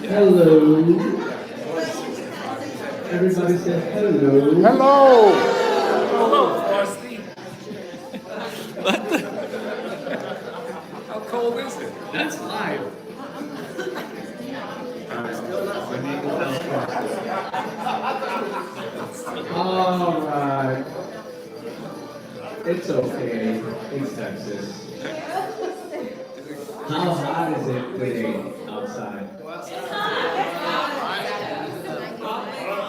Hello. Everybody said hello. Hello. Hello, Frosty. What the? How cold is it? That's live. All right. It's okay. It's Texas. How hot is it today outside?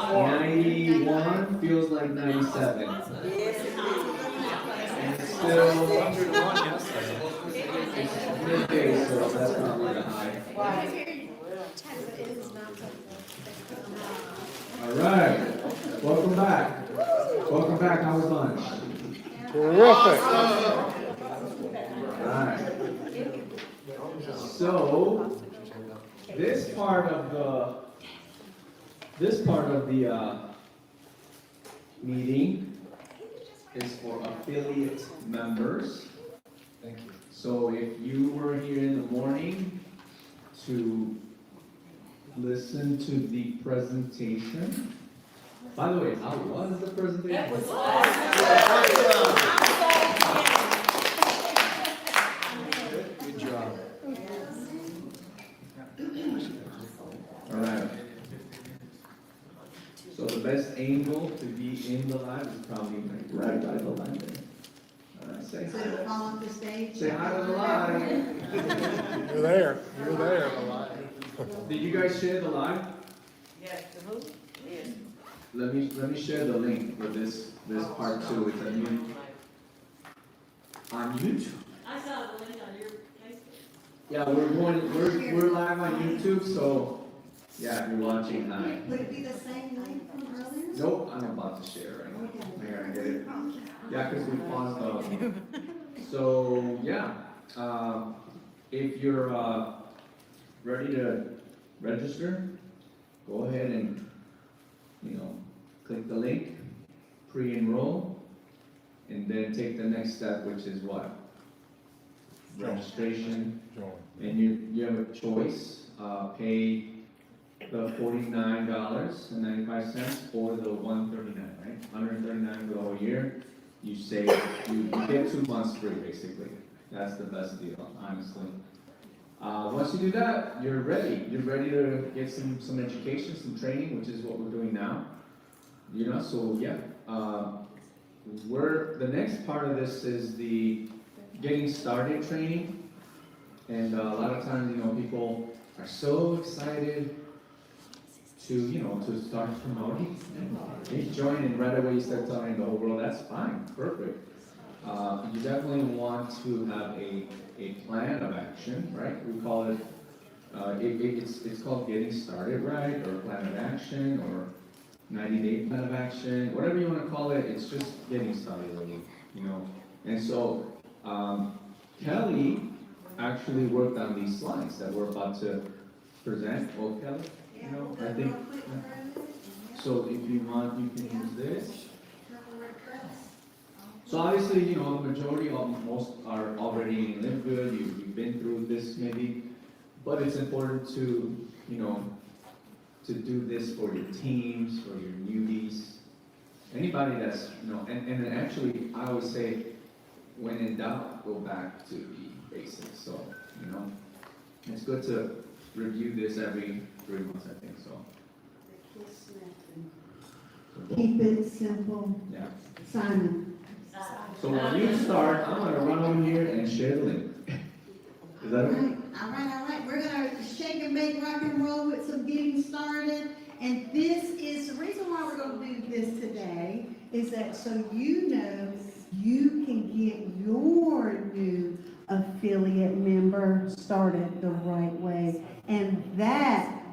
91 feels like 97. And it's still midday, so that's probably the high. All right. Welcome back. Welcome back. How was lunch? Terrific. All right. So this part of the meeting is for affiliate members. Thank you. So if you were here in the morning to listen to the presentation. By the way, how was the presentation? That was awesome. Good job. All right. So the best angle to be in the live is probably like right by the line there. All right, say So to fall off the stage. Say hi to the live. You're there. You're there. Did you guys share the live? Yes, the who? Yes. Let me share the link for this part two. It's on YouTube. I saw the link on your Facebook. Yeah, we're live on YouTube, so yeah, if you're watching, hi. Would it be the same link from earlier? Nope, I'm about to share right now. I gotta get it. Yeah, because we paused the. So yeah, if you're ready to register, go ahead and click the link, pre-enroll, and then take the next step, which is what? Registration. Join. And you have a choice. Pay the $49.95 or the $139, right? $139 for the whole year. You save, you get 2 months free, basically. That's the best deal, honestly. Once you do that, you're ready. You're ready to get some education, some training, which is what we're doing now. So yeah. The next part of this is the getting started training. And a lot of times, people are so excited to start promoting. You join and right away you start telling the whole world, that's fine, perfect. You definitely want to have a plan of action, right? We call it, it's called getting started right, or plan of action, or 90-day plan of action, whatever you want to call it, it's just getting started, really, And so, Kelly actually worked on these slides that we're about to present, okay? Yeah, You know, we'll I go think, real quick through it. so if you want, you can use this. Triple request. So obviously, you know, the majority of most are already in LiveGood, you've been through this maybe, but it's important to, you know, to do this for your teams, for your newbies, anybody that's, you know, and then actually, I always say, when in doubt, go back to the basics, so, you know, it's good to review this every 3 months, I think, so. The kiss method. Keep it simple, Yeah, Simon. so when you start, I'm gonna run over here and share the link. Is that okay? All right. We're gonna shake and bake, rock and roll with some getting started. And this is, the reason why we're gonna do this today is that so you know you can get your new affiliate member started the right way. And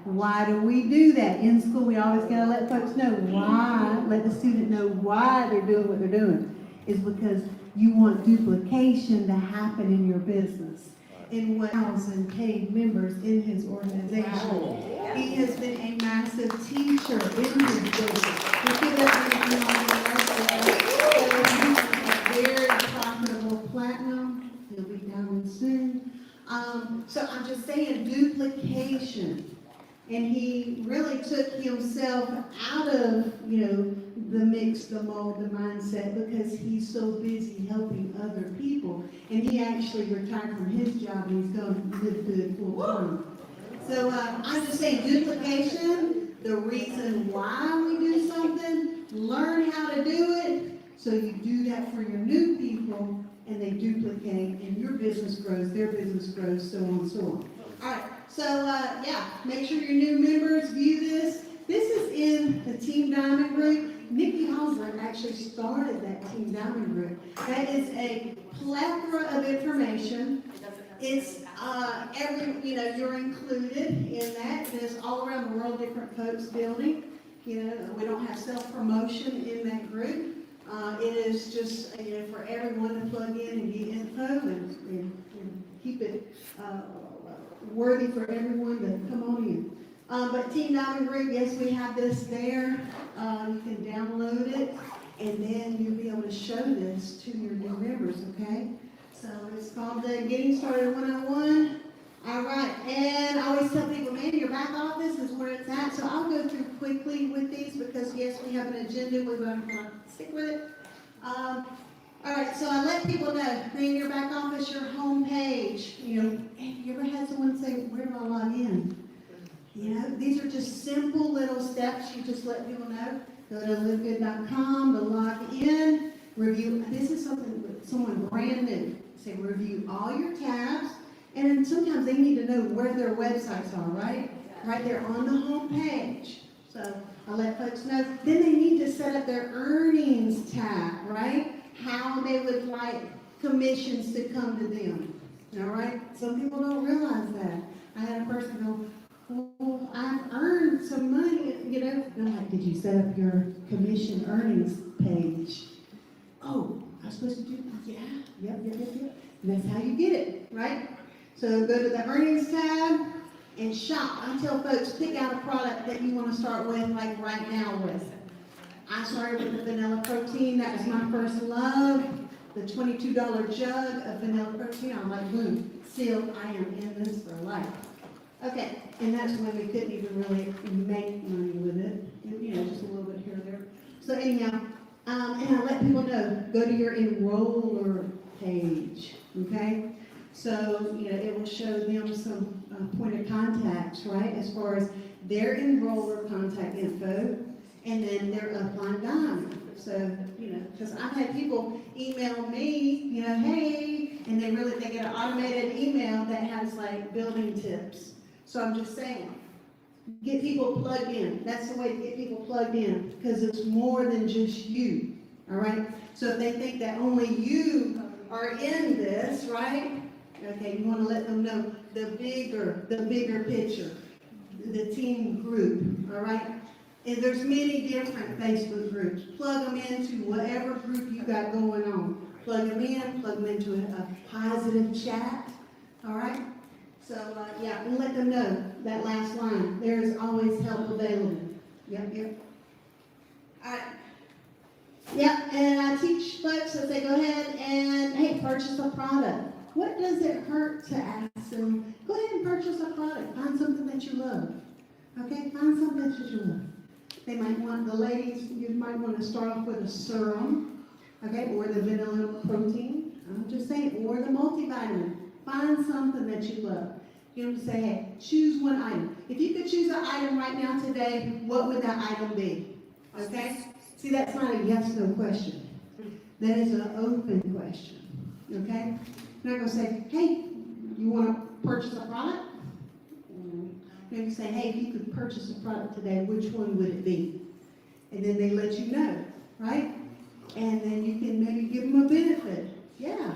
why do we do that? In school, we always gotta let folks know why, let the student know why they're doing what they're doing. Is because you want duplication to happen in your business. In 1,000 paid members in his organization. He has been a massive teacher in his business. He could have been on the very profitable platinum. He'll be diamond soon. So I'm just saying duplication. And he really took himself out of, the mix, the mold, the mindset, because he's so busy helping other people. And he actually retired from his job and he's going to live good full time. So I'm just saying duplication, the reason why we do something, learn how to do it, so you do that for your new people, and they duplicate, and your business grows, their business grows, so on and so on. All right, so make sure your new members view this. This is in the Team Diamond group. Nikki Hosler actually started that Team Diamond group. That is a plethora of information. It's you're included in that. There's all around the world different folks building. We don't have self-promotion in that group. It is just for everyone to plug in and get info and keep it worthy for everyone to come on in. But Team Diamond Group, yes, we have this there. You can download it, and then you'll be able to show this to your new members, okay? So it's called the Getting Started 101. All right, and I always tell people, man, your back office is where it's at. So I'll go through quickly with these because, yes, we have an agenda. We're going to stick with it. All right, so I let people know, in your back office, your home page. Have you ever had someone say, where do I log in? These are just simple little steps. You just let people know. Go to livegood.com to log in, review. This is someone brand new. Say review all your tabs, and then sometimes they need to know where their websites are, right? Right there on the home page. So I let folks know. Then they need to set up their earnings tab, right? How they would like commissions to come to them. All right? Some people don't realize that. I had a person go, well, I've earned some money, And I'm like, did you set up your commission earnings page? Oh, I'm supposed to do that? Yeah. Yep. And that's how you get it, right? So go to the earnings tab and shop. I tell folks, pick out a product that you want to start with, like right now with. I started with the vanilla protein. That was my first love. The $22 jug of vanilla protein. I'm like, boom, sealed. I am in this for life. Okay, and that's when we couldn't even really make money with it. Just a little bit here or there. So anyhow, and I let people know, go to your enroller page, okay? So, it will show them some point of contacts, right? As far as their enroller contact info, and then their upline diamond. So, because I've had people email me, hey, and they get an automated email that has like building tips. So I'm just saying, get people plugged in. That's the way to get people plugged in, because it's more than just you, all right? So if they think that only you are in this, right? Okay, you want to let them know the bigger picture, the team group, all right? And there's many different Facebook groups. Plug them into whatever group you got going on. Plug them into a positive chat. all right? So, yeah, and let them know that last line, there is always help available. Yep. All right. Yep, and I teach folks as they go ahead and, hey, purchase a product. What does it hurt to ask them? Go ahead and purchase a product. Find something that you love. Okay, find something that you love. They might want, the ladies, you might want to start off with a serum, okay, or the vanilla protein. I'm just saying, or the multivitamin. Find something that you love. You know, say, hey, choose one item. If you could choose an item right now today, what would that item be? Okay? See, that's not a yes/no question. That is an open question. Okay? You're not going to say, hey, you want to purchase a product? You're going to say, hey, if you could purchase a product today, which one would it be? And then they let you know, right? And then you can maybe give them a benefit. Yeah,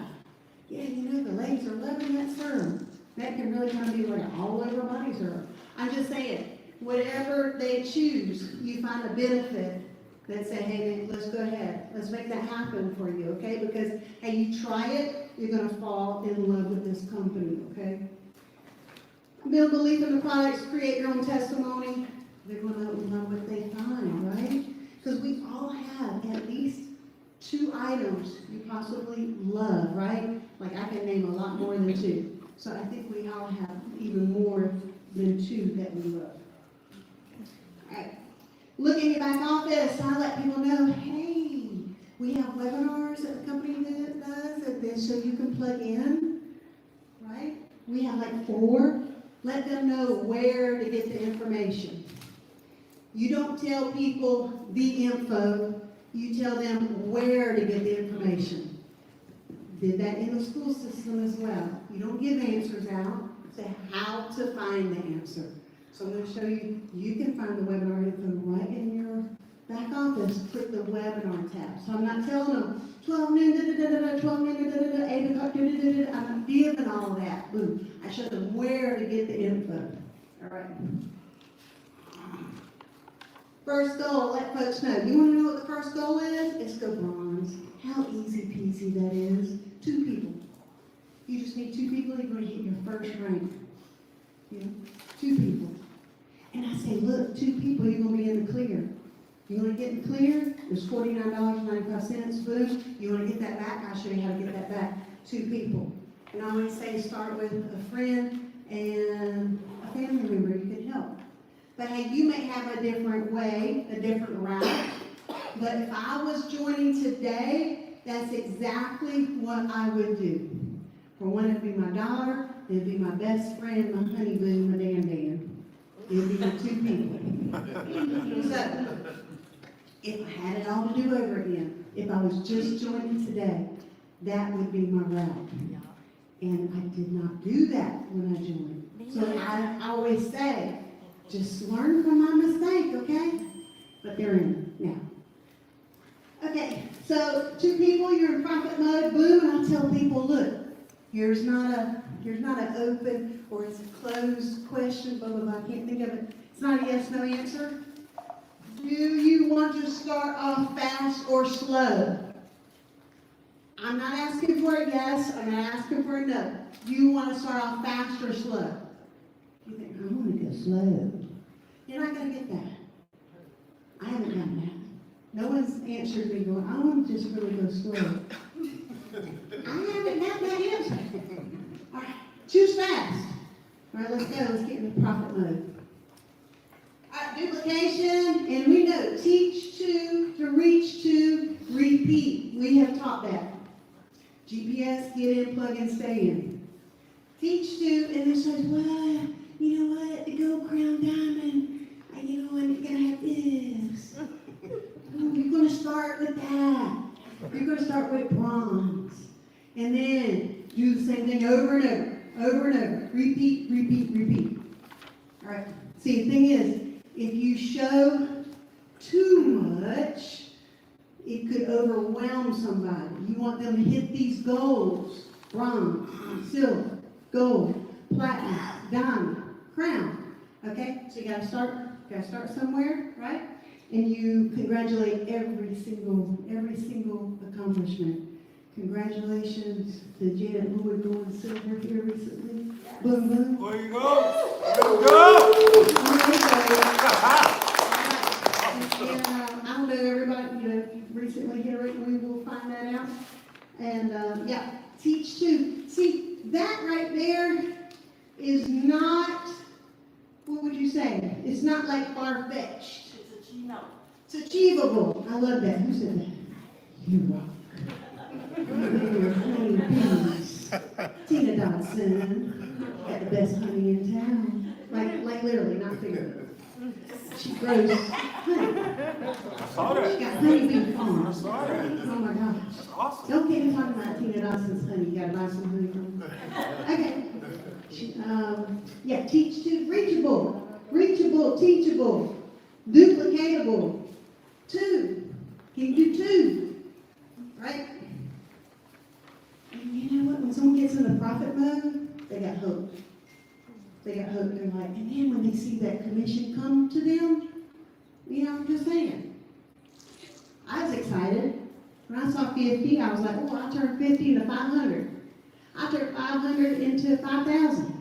you know, the ladies are loving that serum. That can really kind of be like all over body serum. I'm just saying, whatever they choose, you find a benefit that say, hey, let's go ahead. Let's make that happen for you, okay? Because, hey, you try it, you're going to fall in love with this company, okay? Build belief in the products, create your own testimony. They're going to love what they find, right? Because we all have at least 2 items you possibly love, right? Like I can name a lot more than 2. So I think we all have even more than 2 that we love. All right. Look in your back office. I let people know, hey, we have webinars that the company does, and then so you can plug in, right? We have like 4. Let them know where to get the information. You don't tell people the info, you tell them where to get the information. Did that in the school system as well. You don't give answers out, say how to find the answer. So I'm going to show you, you can find the webinar info right in your back office. Click the webinar tab. So I'm not telling them 12 noon, 12 noon, 8 o'clock, I'm not giving all of that. Boom. I show them where to get the info. All right. First goal, let folks know. You want to know what the first goal is? It's go bronze. How easy peasy that is. 2 people. You just need 2 people, you're going to hit your first rank. You know, 2 people. And I say, look, 2 people, you're going to be in the clear. You want to get in the clear? There's $49.95. Boom. You want to get that back? I'll show you how to get that back. 2 people. And I always say start with a friend and a family member you can help. But hey, you may have a different way, a different route. But if I was joining today, that's exactly what I would do. For one, it'd be my daughter, it'd be my best friend, my honeyboo, my Dan. It'd be the 2 people. So, if I had it all to do over again, if I was just joining today, that would be my route. And I did not do that when I joined. So I always say, just learn from my mistake, okay? But they're in now. Okay, so 2 people, you're in profit mode, boom, and I tell people, look, here's not an open or it's a closed question, blah, blah, blah, I can't think of it. It's not a yes, no answer. Do you want to start off fast or slow? I'm not asking for a yes, I'm not asking for a no. Do you want to start off fast or slow? You think, I want to go slow. You're not going to get that. I haven't done that. No one's answered me going, I want to just really go slow. I haven't got that answer. All right, choose fast. All right, let's go. Let's get into profit mode. All right, duplication, and we know teach to reach to, repeat. We have taught that. GPS, get in, plug in, stay in. Teach to, and it says, well, you know what, the gold crown diamond, you know, and you're going to have this. You're going to start with that. You're going to start with bronze. And then do the same thing over and over, over and over. Repeat, repeat, repeat. All right. See, the thing is, if you show too much, it could overwhelm somebody. You want them to hit these goals: bronze, silver, gold, platinum, diamond, crown. Okay? So you gotta start somewhere, right? And you congratulate every single accomplishment. Congratulations to Janet Wood going silver here recently. Boom, boom. There you go. There And, I don't know, everybody, recently hit a rate, we will find that out. And, yeah, teach to, see, that right there is not, what would you say? It's not like far-fetched. It's achievable. It's achievable. I love that. Who said that? You rock. Tina Dodson, got the best honey in town. Like literally, not figuratively. She grows honey. I saw She that. got honeybee farm. I saw that. Oh my gosh. That's awesome. Don't get me talking about Tina Dawson's honey. You gotta buy some honey from her. Okay. Yeah, teach to, reachable, teachable, duplicatable. 2. Can you do 2? Right? And you know what? When someone gets in the profit mode, they got hope. They got hope. They're like, and then when they see that commission come to them, I'm just saying. I was excited. When I saw 50, I was like, oh, I turned 50 into 500. I turned 500 into 5,000.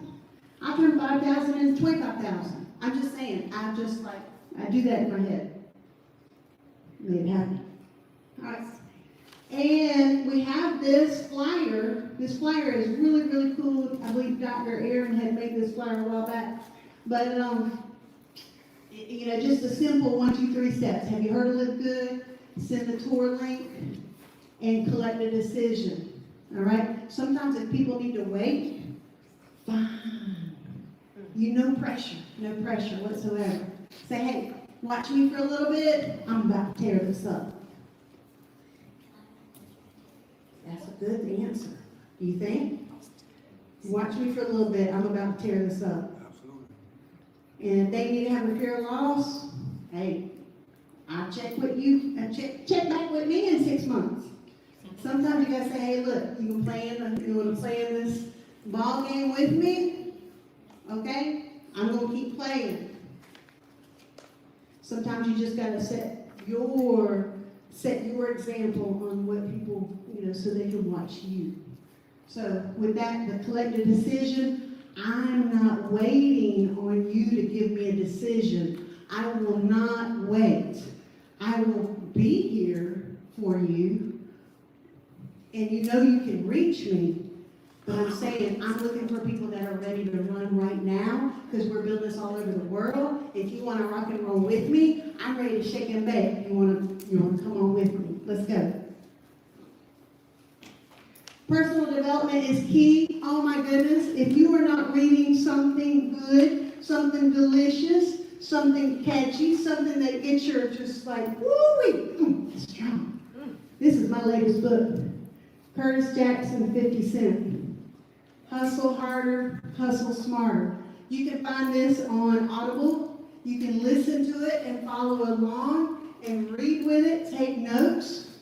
I turned 5,000 into 25,000. I'm just saying, I do that in my head. Made it happen. All right. And we have this flyer. This flyer is really, really cool. I believe Dr. Aaron had made this flyer a while back. But, just a simple 1, 2, 3 steps. Have you heard of LiveGood? Send the tour link and collect a decision. All right? Sometimes if people need to wait, fine. No pressure whatsoever. Say, hey, watch me for a little bit. I'm about to tear this up. That's a good answer. Do you think? Watch me for a little bit. I'm about to tear this up. Absolutely. And if they need to have a fear of loss, hey, I'll check check back with me in 6 months. Sometimes you gotta say, hey, look, you want to play in this ball game with me? Okay? I'm gonna keep playing. Sometimes you just gotta set your example on what people, so they can watch you. So with that, the collective decision, I'm not waiting on you to give me a decision. I will not wait. I will be here for you, and you can reach me. But I'm saying, I'm looking for people that are ready to run right now, because we're building this all over the world. If you want to rock and roll with me, I'm ready to shake and bake. You want to come on with me? Let's go. Personal development is key. Oh my goodness. If you are not reading something good, something delicious, something catchy, something that gets your just like, woo-wee, strong. This is my latest book. Curtis Jackson, 50 Cent. Hustle harder, hustle smarter. You can find this on Audible. You can listen to it and follow along and read with it, take notes,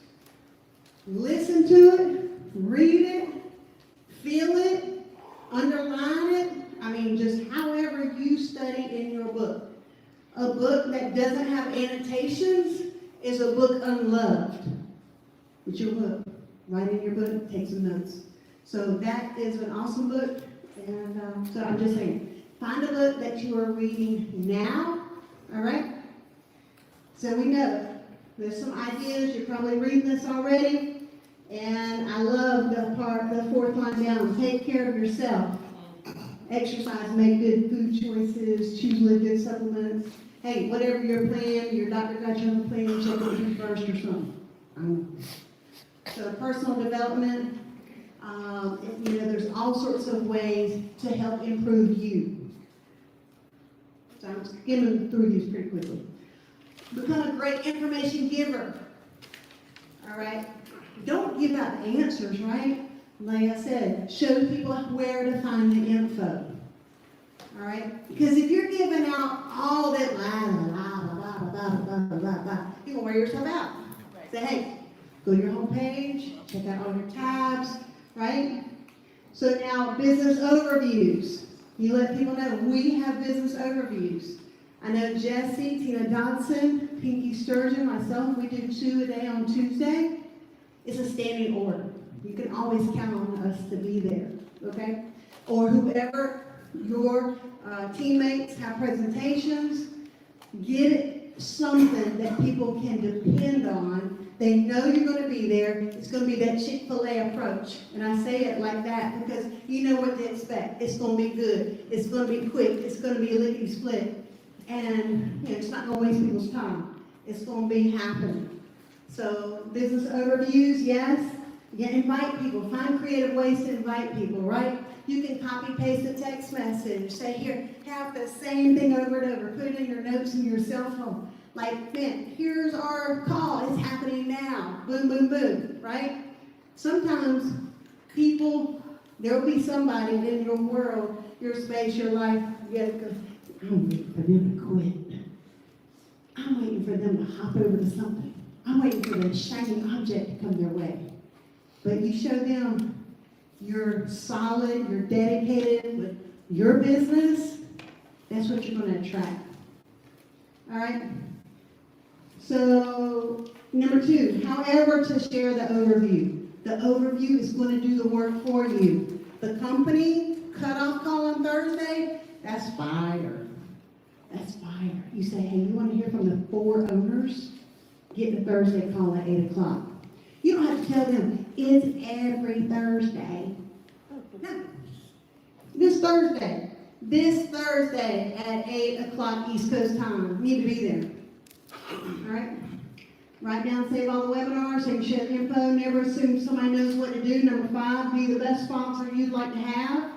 listen to it, read it, feel it, underline it. Just however you study in your book. A book that doesn't have annotations is a book unloved. It's your book. Write in your book, take some notes. So that is an awesome book. And so I'm just saying, find a book that you are reading now, all right? So we know there's some ideas. You're probably reading this already. And I love the 4th line down. Take care of yourself. Exercise, make good food choices, choose good supplements. Hey, whatever your plan, your doctor got you on the plan, check with you first or something. So personal development, there's all sorts of ways to help improve you. So I'm skimming through these pretty quickly. Become a great information giver. All right? Don't give out the answers, right? Like I said, show people where to find the info. All right? Because if you're giving out all that you're going to wear yourself out. Say, hey, go to your homepage, check out all your tabs, right? So now, business overviews. You let people know we have business overviews. I know Jesse, Tina Dodson, Pinky Sturgeon, myself, we do 2 a day on Tuesday. It's a standing order. You can always count on us to be there, okay? Or whoever your teammates have presentations, get it something that people can depend on. They know you're going to be there. It's going to be that Chick-fil-A approach. And I say it like that because you know what to expect. It's going to be good. It's going to be quick. It's going to be a lickety-split. And you know, it's not going to waste people's time. It's going to be happening. So business overviews, yes. Yeah, invite people. Find creative ways to invite people, right? You can copy paste a text message. Say here, have the same thing over and over. Put it in your notes in your cell phone. Like, man, here's our call. It's happening now. Boom, boom, boom, right? Sometimes people, there'll be somebody in your world, your space, your life, yeah, goes, I'm waiting for them to quit. I'm waiting for them to hop over to something. I'm waiting for the shiny object to come their way. But you show them you're solid, you're dedicated with your business, that's what you're going to attract. All right? So, number 2, however to share the overview. The overview is going to do the work for you. The company cutoff call on Thursday, that's fire. That's fire. You say, hey, you want to hear from the 4 owners? Get the Thursday call at 8 o'clock. You don't have to tell them, it's every Thursday. No. This Thursday at 8 o'clock East Coast time. You need to be there. All right? Write down, save all the webinars, so you can share info. Never assume somebody knows what to do. Number 5, be the best sponsor you'd like to have.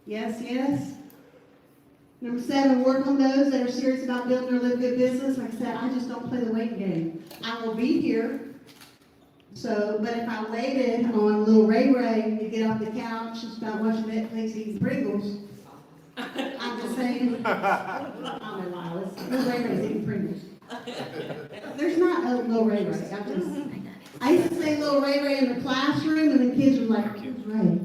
Yes, yes. Number 7, work on those that are serious about building their LiveGood business. Like I said, I just don't play the waiting game. I will be here. So, but if I waited on little Ray Ray to get off the couch and start watching Netflix eating Pringles, I'm just saying, I'm a wireless. Little Ray Ray's eating Pringles. There's not a little Ray Ray. I used to say little Ray Ray in the classroom, and the kids were like, who's Ray?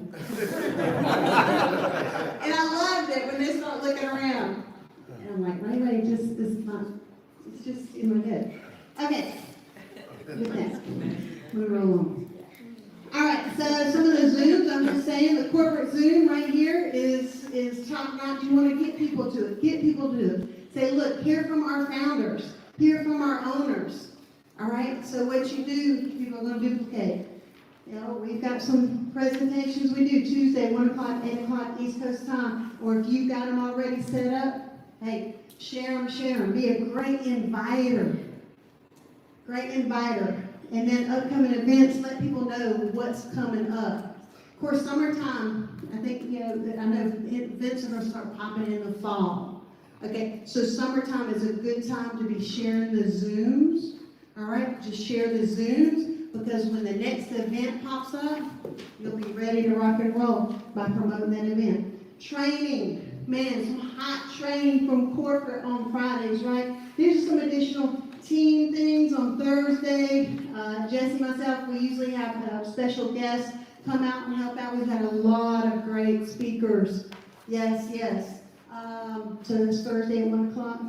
And I loved it when they start looking around. And I'm like, Ray Ray just is not, it's just in my head. Okay. With that, we roll on. All right, so some of the Zooms, I'm just saying, the corporate Zoom right here is top notch. You want to get people to it. Get people to it. Say, look, hear from our founders. Hear from our owners. All right, so what you do, people are going to duplicate. You know, we've got some presentations we do Tuesday, 1 o'clock, 8 o'clock East Coast time. Or if you've got them already set up, hey, share them. Be a great inviter. Great inviter. And then upcoming events, let people know what's coming up. Of course, summertime, I think, you know, I know events are going to start popping in the fall. Okay, so summertime is a good time to be sharing the Zooms. All right, just share the Zooms, because when the next event pops up, you'll be ready to rock and roll by promoting that event. Training, man, some hot training from corporate on Fridays, right? These are some additional team things on Thursday. Jesse, myself, we usually have special guests come out and help out. We've had a lot of great speakers. Yes, yes. So this Thursday at 1 o'clock,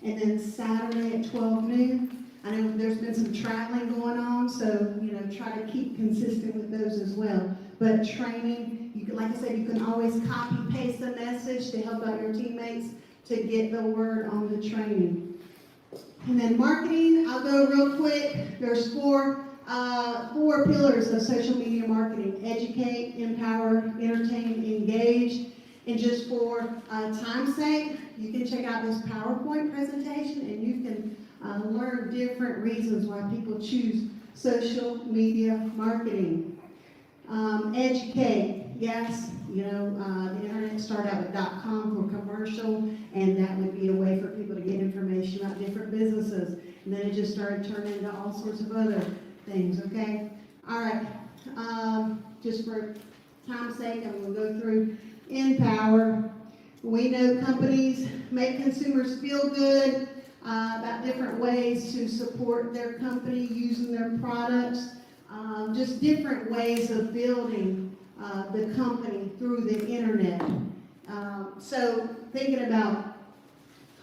and then Saturday at 12 noon. I know there's been some traveling going on, so, you know, try to keep consistent with those as well. But training, you can, like I said, you can always copy paste the message to help out your teammates to get the word on the training. And then marketing, I'll go real quick. There's four pillars of social media marketing: educate, empower, entertain, engage. And just for time's sake, you can check out this PowerPoint presentation, and you can learn different reasons why people choose social media marketing. Educate, yes, you know, the internet started out with .com for commercial, and that would be a way for people to get information about different businesses. And then it just started turning into all sorts of other things, okay? All right, just for time's sake, I'm going to go through Empower. We know companies make consumers feel good about different ways to support their company using their products, just different ways of building the company through the internet. So thinking about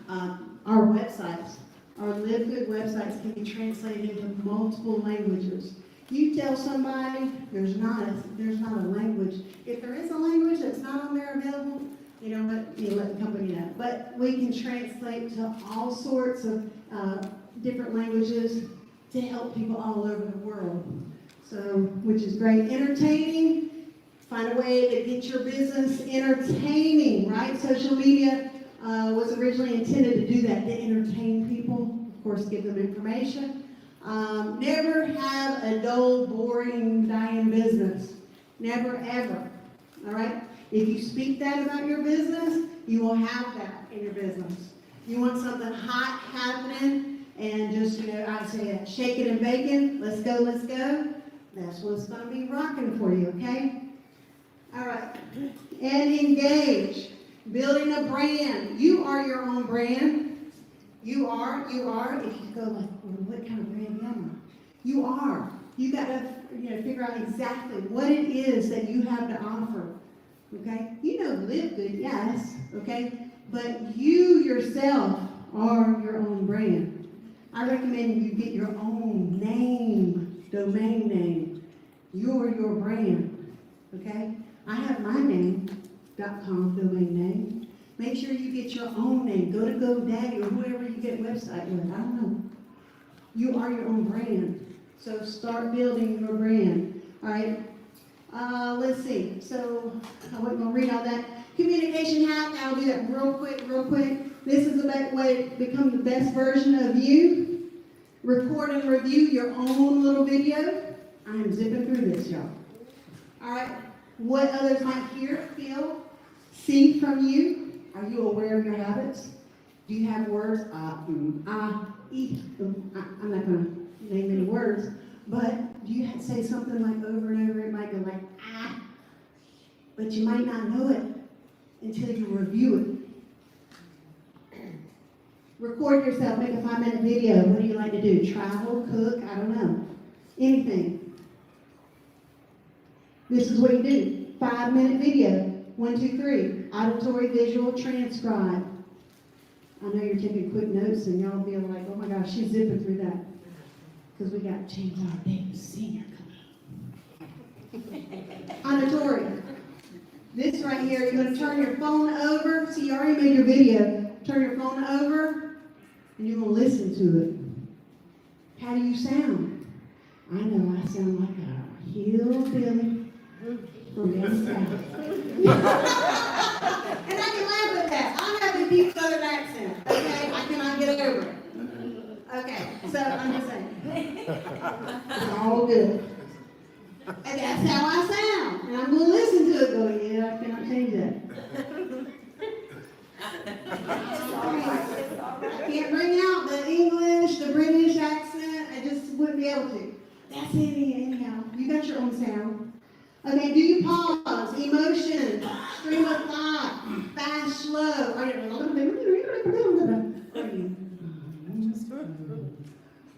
our websites, our LiveGood websites can be translated into multiple languages. You tell somebody there's not a language. If there is a language that's not on there available, you know what, you let the company know. But we can translate to all sorts of different languages to help people all over the world. So, which is great. Entertaining, find a way to get your business entertaining, right? Social media was originally intended to do that, to entertain people, of course, give them information. Never have a dull, boring, dying business. Never, ever. All right? If you speak that about your business, you will have that in your business. You want something hot happening and just, you know, I say shake it and bake it. Let's go, let's go. That's what's going to be rocking for you, okay? All right. And engage. Building a brand. You are your own brand. You are. If you go like, well, what kind of brand am I? You are. You got to, you know, figure out exactly what it is that you have to offer. Okay? You know, LiveGood, yes. Okay? But you yourself are your own brand. I recommend you get your own name, domain name. You're your brand. Okay? I have my name.com domain name. Make sure you get your own name. Go to GoDaddy or whoever you get website with. I don't know. You are your own brand. So start building your brand. All right. Let's see. So I wasn't going to read all that. Communication hack. I'll do that real quick. This is the way to become the best version of you. Record and review your own little video. I am zipping through this, y'all. All right. What others might hear, feel, see from you. Are you aware of your habits? Do you have words? I'm not going to name any words, but do you say something like over and over? It might go like, but you might not know it until you review it. Record yourself, make a 5-minute video. What do you like to do? Travel, cook, I don't know. Anything. This is what you do. 5-minute video. 1, 2, 3. Auditory, visual, transcribe. I know you're taking quick notes and y'all be like, oh my gosh, she's zipping through that. Because we got James R. Davis Sr. coming up. Auditory. This right here, you're going to turn your phone over. See, you already made your video. Turn your phone over and you're going to listen to it. How do you sound? I know I sound like a hillbilly from down south. And I can laugh at that. I have a deep southern accent. Okay? I cannot get over it. Okay, so I'm just saying. It's all good. And that's how I sound. And I'm going to listen to it going, yeah, I cannot change that. I can't bring out the English, the British accent. I just wouldn't be able to. That's it, anyhow. You got your own sound. Okay, do you pause? Emotion, stream of thought, fast, slow.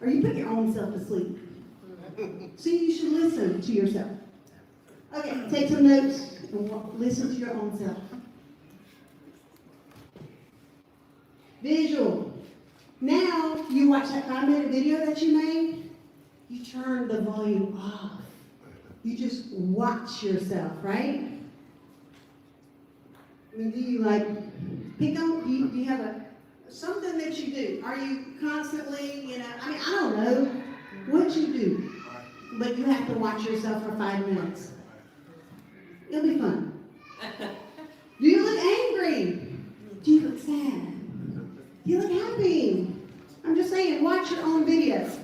Or you put your own self to sleep. See, you should listen to yourself. Okay, take some notes and listen to your own self. Visual. Now, you watch that 5-minute video that you made, you turn the volume off. You just watch yourself, right? I mean, do you like pick on, do you have something that you do? Are you constantly, you know, I mean, I don't know what you do, but you have to watch yourself for 5 minutes. It'll be fun. Do you look angry? Do you look sad? Do you look happy? I'm just saying, watch your own videos.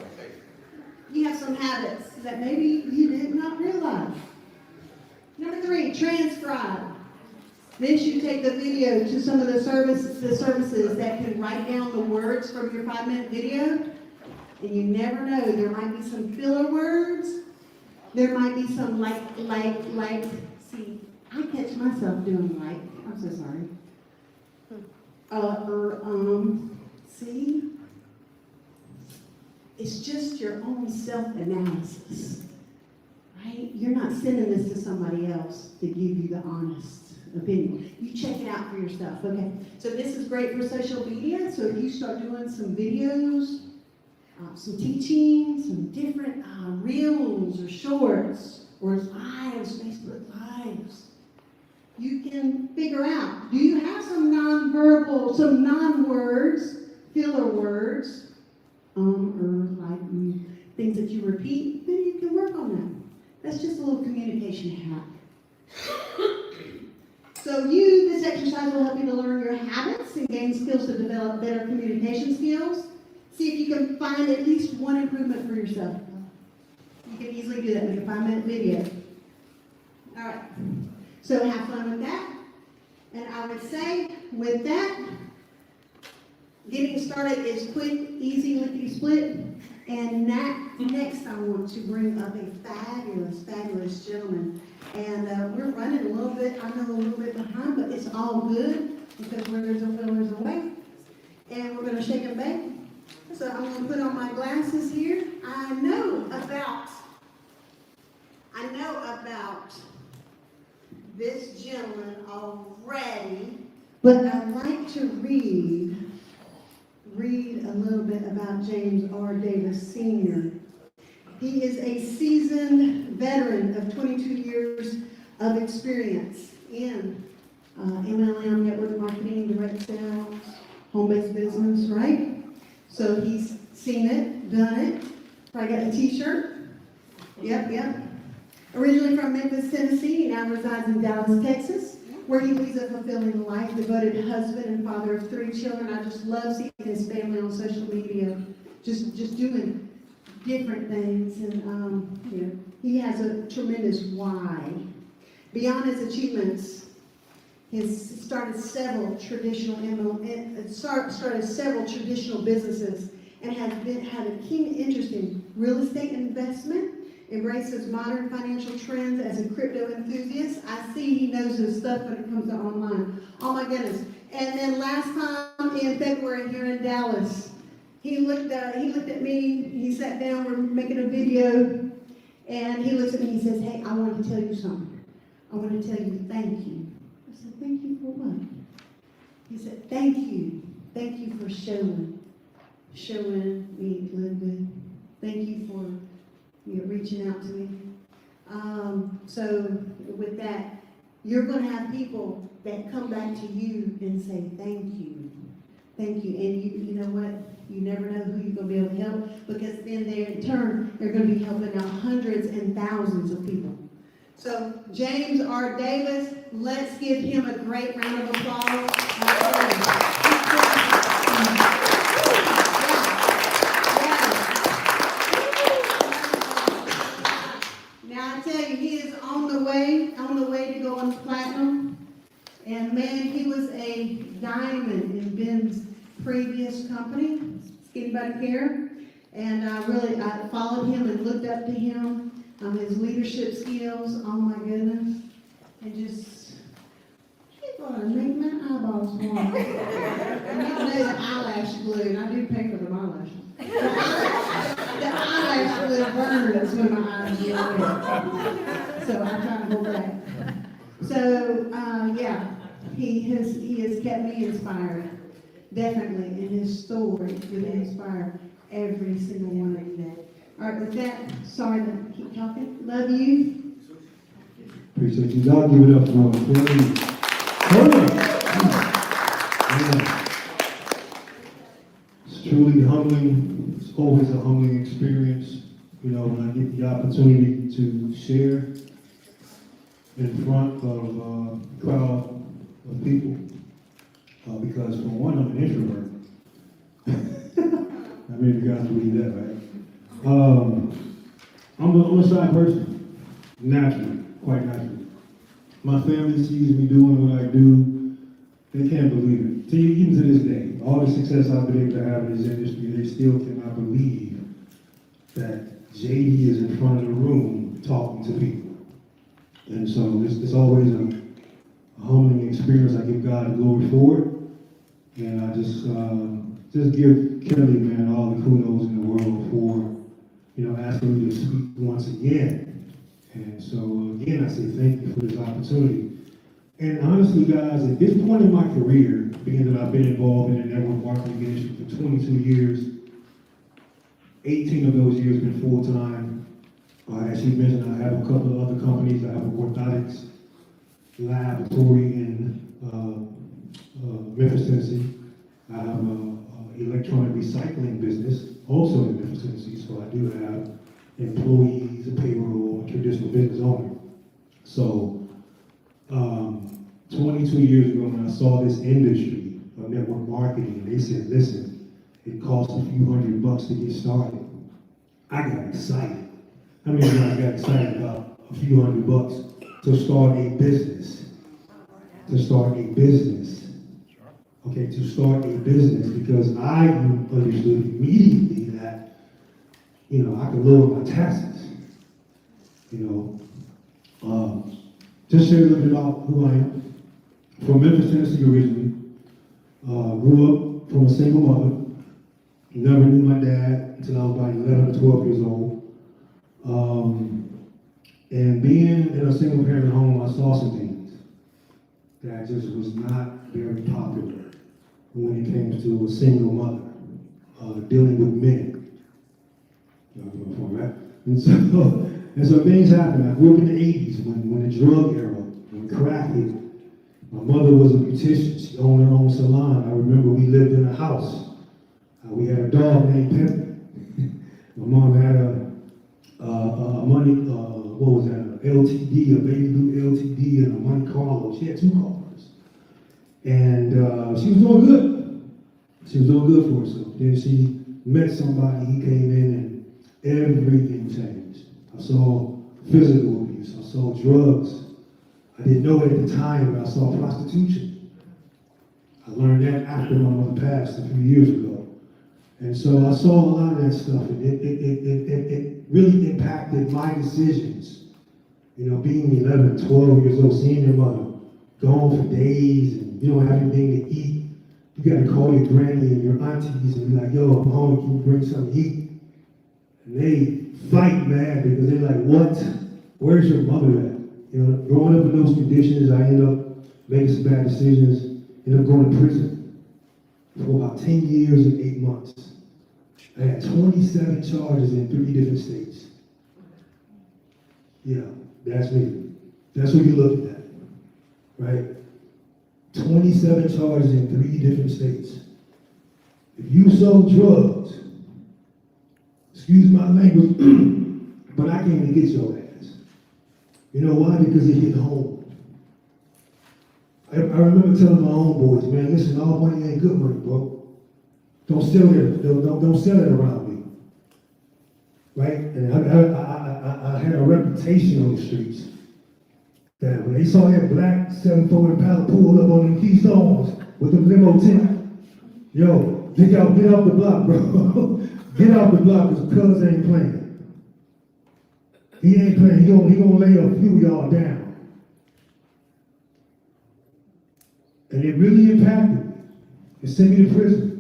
You have some habits that maybe you did not realize. Number 3, transcribe. This, you take the video to some of the services that can write down the words from your 5-minute video, and you never know, there might be some filler words, there might be some like, see, I catch myself doing like, I'm so sorry. See? It's just your own self-analysis, right? You're not sending this to somebody else to give you the honest opinion. You check it out for yourself, okay? So this is great for social media. So if you start doing some videos, some teaching, some different reels or shorts or lives, Facebook Lives. You can figure out, do you have some nonverbal, some non-words, filler words, or like things that you repeat? Then you can work on them. That's just a little communication hack. So this exercise will help you to learn your habits and gain skills to develop better communication skills. See if you can find at least one improvement for yourself. You can easily do that with a 5-minute video. All right. So have fun with that. And I would say, with that, getting started is quick, easy, lickety-split. And next I want to bring up a fabulous, fabulous gentleman. And we're running a little bit, I know a little bit behind, but it's all good because where there's a will, there's a way. And we're going to shake and bake. So I'm going to put on my glasses here. I know about this gentleman already, but I'd like to read a little bit about James R. Davis Sr. He is a seasoned veteran of 22 years of experience in MLM, network marketing, direct sales, home-based business, right? So he's seen it, done it. Probably got a t-shirt. Yep. Originally from Memphis, Tennessee, he now resides in Dallas, Texas, where he leads a fulfilling life, devoted husband and father of 3 children. I just love seeing his family on social media, just doing different things. And he has a tremendous why. Beyond his achievements, he's started several traditional businesses and has had a keen interest in real estate investment, embraces modern financial trends as a crypto enthusiast. I see he knows his stuff when it comes to online. Oh my goodness. And then last time in February here in Dallas, he looked at me, he sat down, we're making a video, and he looks at me and he says, "Hey, I want to tell you something. I want to tell you thank you." I said, "Thank you for what?" He said, "Thank you. Thank you for showing me LiveGood. Thank you for reaching out to me." So with that, you're going to have people that come back to you and say, "Thank you. Thank you." And you know what? You never know who you're going to be able to help, because then they, in turn, they're going to be helping out hundreds and thousands of people. So James R. Davis, let's give him a great round of applause. Now I tell you, he is on the way to go on platinum. And man, he was a diamond in Ben's previous company, Skinny Body Care. And I followed him and looked up to him, his leadership skills, oh my goodness. And just, he thought I'd make my eyeballs water. And you know the eyelash glue, and I do pay for the eyelashes. The eyelash glue burns when my eyes get red. So I try to hold back. So, he has kept me inspired. Definitely, and his story will inspire every single one of you. All right, with that, sorry to keep talking. Love you. Appreciate you. God, give it up for him. It's truly humbling. It's always a humbling experience, when I get the opportunity to share in front of a crowd of people. Because for one, I'm an introvert. I mean, you guys believe that, right? I'm a shy person, naturally, quite naturally. My family sees me doing what I do. They can't believe it. Even to this day, all the success I've been able to have in this industry, they still cannot believe that JD is in front of the room talking to people. And so it's always a humbling experience. I give God the glory for it. And I just give Kelly, man, all the kudos in the world for, asking me to speak once again. And so, again, I say thank you for this opportunity. And honestly, guys, at this point in my career, being that I've been involved in the network marketing industry for 22 years, 18 of those years been full-time. As you mentioned, I have a couple of other companies. I have an orthotics laboratory in Memphis, Tennessee. I have an electronic recycling business also in Memphis, Tennessee. So I do have employees, a payroll, a traditional business owner. So 22 years ago when I saw this industry of network marketing, they said, listen, it costs a few $100 to get started. I got excited. How many of you guys got excited about a few $100 to start a business? To start a business. Okay, to start a business, because I understood immediately that, you know, I could lower my taxes. You know, just share a little bit about who I am. From Memphis, Tennessee originally. Grew up from a single mother. Never knew my dad until I was about 11 or 12 years old. And being in a single parent home, I saw some things that just was not very popular when it came to a single mother, dealing with men. Right? And so things happened. I grew up in the 80s when the drug era, when crack hit. My mother was a beautician. She owned her own salon. I remember we lived in a house. We had a dog named Pepper. My mom had a money, what was that? A LTD, a baby blue LTD, and a Monte Carlo. She had 2 cars. And she was doing good. She was doing good for herself. Then she met somebody, he came in, and everything changed. I saw physical abuse. I saw drugs. I didn't know it at the time, but I saw prostitution. I learned that after my mother passed a few years ago. And so I saw a lot of that stuff, and it really impacted my decisions. You know, being 11, 12 years old, seeing your mother gone for days, and you don't have anything to eat. You got to call your granny and your aunties and be like, yo, I'm home, can you bring something to eat? And they fight mad because they're like, what? Where's your mother at? You know, growing up in those conditions, I ended up making some bad decisions, ended up going to prison for about 10 years and 8 months. I had 27 charges in 3 different states. Yeah, that's me. That's what you're looking at, right? 27 charges in 3 different states. If you sold drugs, excuse my language, but I came to get your ass. You know why? Because it hit home. I remember telling my own boys, man, listen, all money ain't good money, bro. Don't sell it. Don't sell it around me. Right? And I had a reputation on the streets that when they saw that black 740 Impala pull up on them Keystones with the limo tent, yo, get off the block, bro. Get off the block because cuz ain't playing. He ain't playing. He gonna lay a few of y'all down. And it really impacted me. It sent me to prison.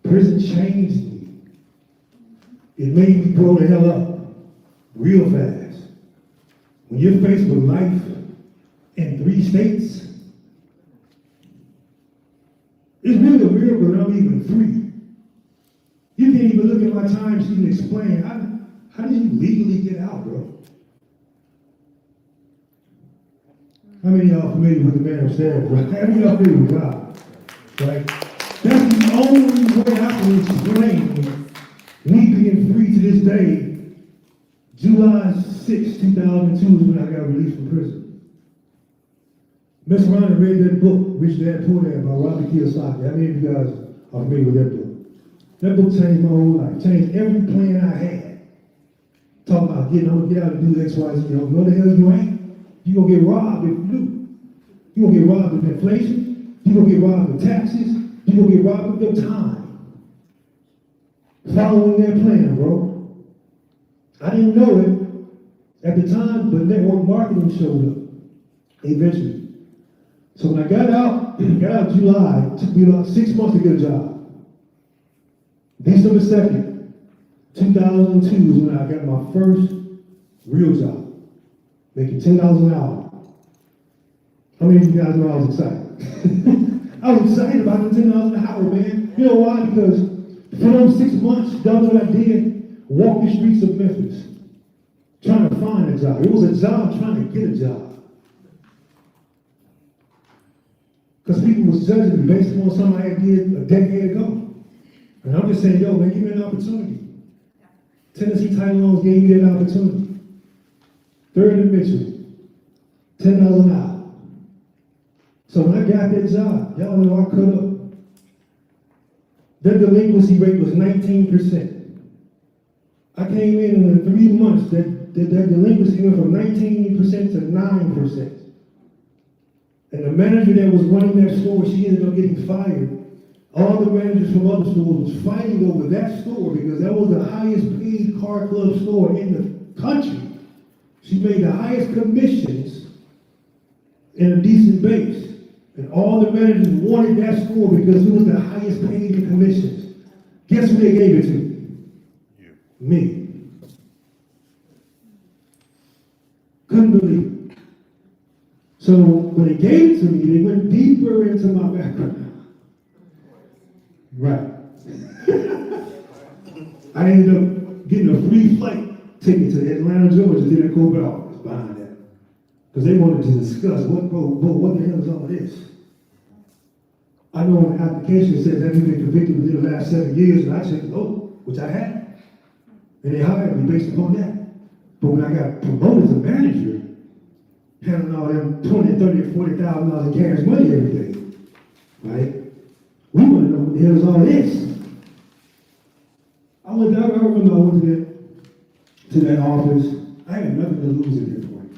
Prison changed me. It made me grow the hell up real fast. When you're faced with life in 3 states, it's really a miracle that I'm even free. You can't even look at my time sheet and explain how did you legally get out, bro? How many of y'all familiar with the man upstairs, right? How many of y'all familiar with God? Right? That's the only way I can explain me being free to this day. July 6, 2002 is when I got released from prison. Mess around and read that book, Rich Dad Poor Dad by Robert Kiyosaki. How many of you guys are familiar with that book? That book changed my whole life, changed every plan I had. Talking about I'm gonna get out and do X, Y, Z. You know the hell you ain't? You're gonna get robbed if you do. You're gonna get robbed of inflation. You're gonna get robbed of taxes. You're gonna get robbed of your time. Following their plan, bro. I didn't know it at the time, but network marketing showed up eventually. So when I got out July, it took me about 6 months to get a job. December 2nd, 2002 is when I got my first real job. Making $10 an hour. How many of you guys know I was excited? I was excited about the $10 an hour, man. You know why? Because for those 6 months, y'all know what I did? walked the streets of Memphis trying to find a job. It was a job trying to get a job. Because people was judging me based on something I did a decade ago. And I'm just saying, yo, man, give me an opportunity. Tennessee Title Loans gave me that opportunity. Third and Mitchell, $10 an hour. So when I got that job, y'all know I cut up. Their delinquency rate was 19%. I came in and in 3 months, that delinquency went from 19% to 9%. And the manager that was running that store, she ended up getting fired. All the managers from other stores was fighting over that store because that was the highest paid car club store in the country. She made the highest commissions in a decent base. And all the managers wanted that store because it was the highest paid in commissions. Guess who they gave it to? You. Me. Couldn't believe it. So when they gave it to me, they went deeper into my background. Right. I ended up getting a free flight ticket to Atlanta, Georgia, to their corporate office behind that. Because they wanted to discuss what the hell is all this? I know on the application it says that you've been convicted within the last 7 years, and I said, oh, which I had. And they hired me based upon that. But when I got promoted to manager, handling all them $20, $30, $40,000 in cash money every day, right? We want to know what the hell is all this. I remember I went to that office. I had nothing to lose at that point.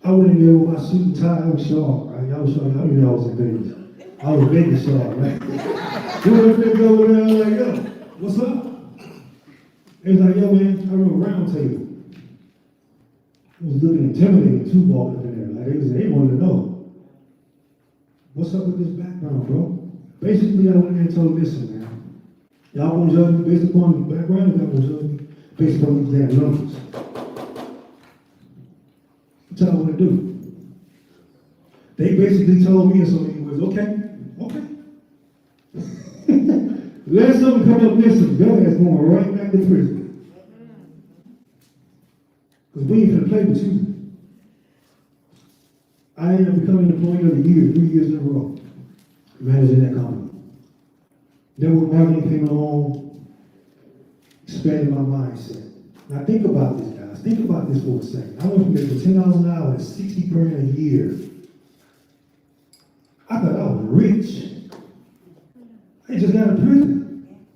I went in there with my suit and tie. I was sharp, right? I was sharp. I knew I was in Vegas. I was Vegas sharp, right? Doing things over there, I was like, yo, what's up? It was like, yo, man, I remember round table. It was looking intimidating too, walking up in there. Like, they wanted to know, what's up with this background, bro? Basically, I went in and told them, listen, man, y'all gonna judge me based upon the background, or y'all gonna judge me based upon these damn numbers? What y'all wanna do? They basically told me in so many words, okay. Let something come up missing, your ass going right back to prison. Because we ain't gonna play with you. I ended up becoming employee of the year 3 years in a row, managing that company. Network marketing came along, expanded my mindset. Now think about this, guys. Think about this for a second. I went from making $10 an hour to $60,000 a year. I thought I was rich. I just got out of prison.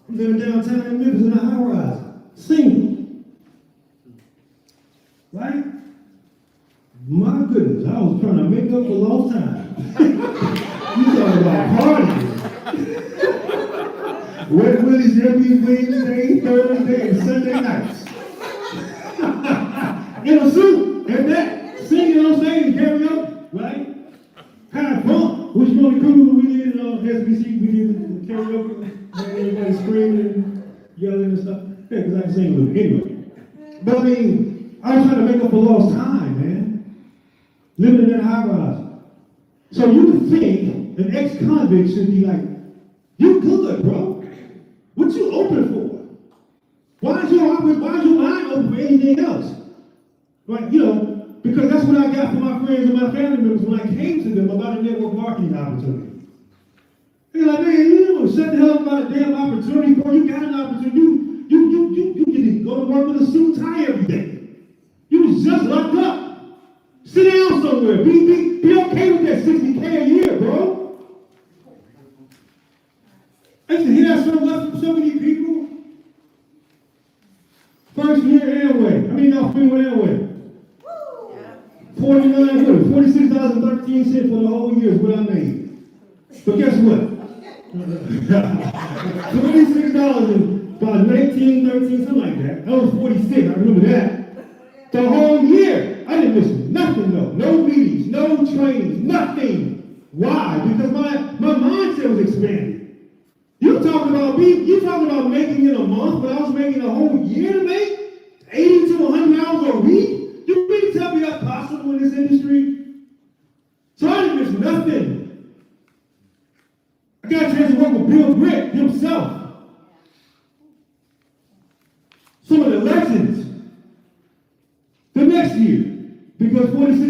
I'm living downtown in Memphis in a high rise, single. Right? My goodness, I was trying to make up for lost time. You talking about parties. Wet Willie's every Wednesday, Thursday, and Sunday nights. In a suit, and that, singing on stage, karaoke, right? Kind of fun. Which one of the crew we did in SBC, we did the karaoke, and everybody screaming and yelling and stuff. Yeah, because I can sing a little bit anyway. But I mean, I was trying to make up for lost time, man. Living in that high rise. So you would think an ex-convict should be like, you good, bro. What you open for? Why is your mind open for anything else? Right, because that's what I got from my friends and my family members when I came to them about a network marketing opportunity. They're like, man, you don't shut the hell up about a damn opportunity, bro. You got an opportunity. You get to go to work with a suit and tie every day. You was just locked up. Sit down somewhere. Be okay with that $60K a year, bro. I used to hear that so much from so many people. First year Airway. How many of y'all free with Airway? $46.13 for the whole year is what I made. But guess what? $26 and about 19, 13, something like that. That was 46, I remember that. The whole year. I didn't miss nothing though. No meetings, no trainings, nothing. Why? Because my mindset was expanding. You talking about making in a month, but I was making a whole year to make 80 to 100 hours a week? You really tell me that's possible in this industry? So I didn't miss nothing. I got a chance to work with Bill Britt himself.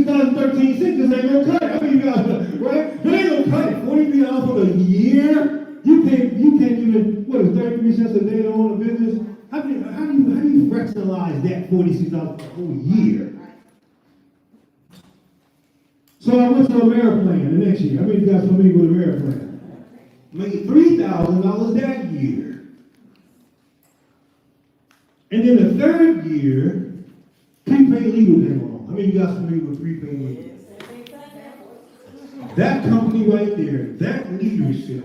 2013 census ain't gonna cut it. I mean, you guys, right? They ain't gonna cut it. $43 for the year. You can't even, what is 33 cents a day to own a business? How do you fractionalize that $46 for the whole year? So I went to Ameriplan the next year. How many of you guys familiar with Ameriplan? Made $3,000 that year. And then the third year, prepaid legal came along. How many of you guys familiar with prepaid legal? That company right there, that leadership,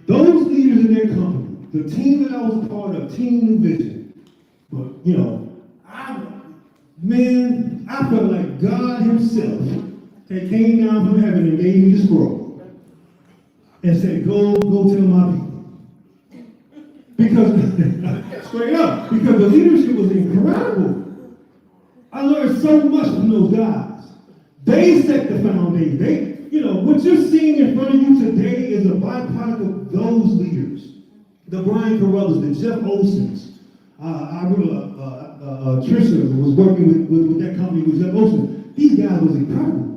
those leaders in their company, the team that I was a part of, Team New Vision, but you know, I felt like God himself that came down from heaven and gave me the scroll and said, go tell my people. Because, straight up, because the leadership was incredible. I learned so much from those guys. They set the foundation. What you're seeing in front of you today is a byproduct of those leaders. The Brian Carruthers, the Jeff Olsons. I remember Trisha was working with that company with Jeff Olson. These guys was incredible.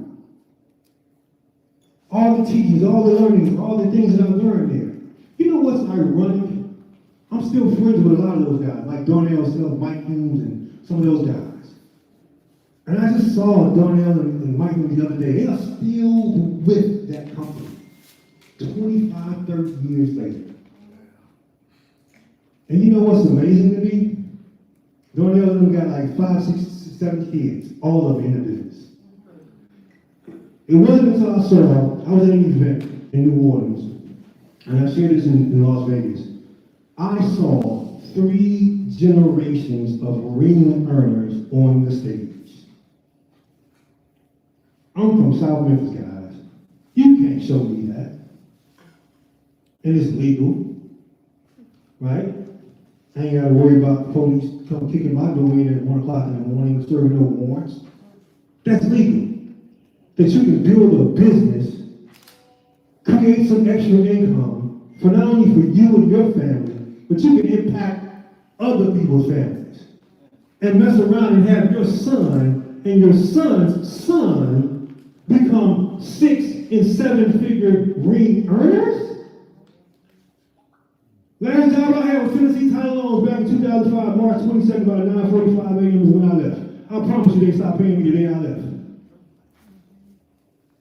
All the teachings, all the learnings, all the things that I've learned there. You know what's ironic? I'm still friends with a lot of those guys, like Darnell Self, Mike Humes, and some of those guys. And I just saw Darnell and Mike the other day. They are still with that company 25, 30 years later. And you know what's amazing to me? Darnell and them got like 5, 6, 7 kids, all of them in the business. It wasn't until I was at an event in New Orleans, and I shared this in Las Vegas. I saw 3 generations of ring earners on the stage. I'm from South Memphis, guys. You can't show me that. And it's legal, right? I ain't got to worry about the police come kicking my door in at 1 o'clock in the morning serving no warrants. That's legal. That you can build a business, create some extra income for not only for you and your family, but you can impact other people's families. And mess around and have your son and your son's son become 6 and 7-figure ring earners? Last job I had was Tennessee Title Loans back in 2005, March 22nd, about 9:45 a.m. was when I left. I promise you they stopped paying me the day I left.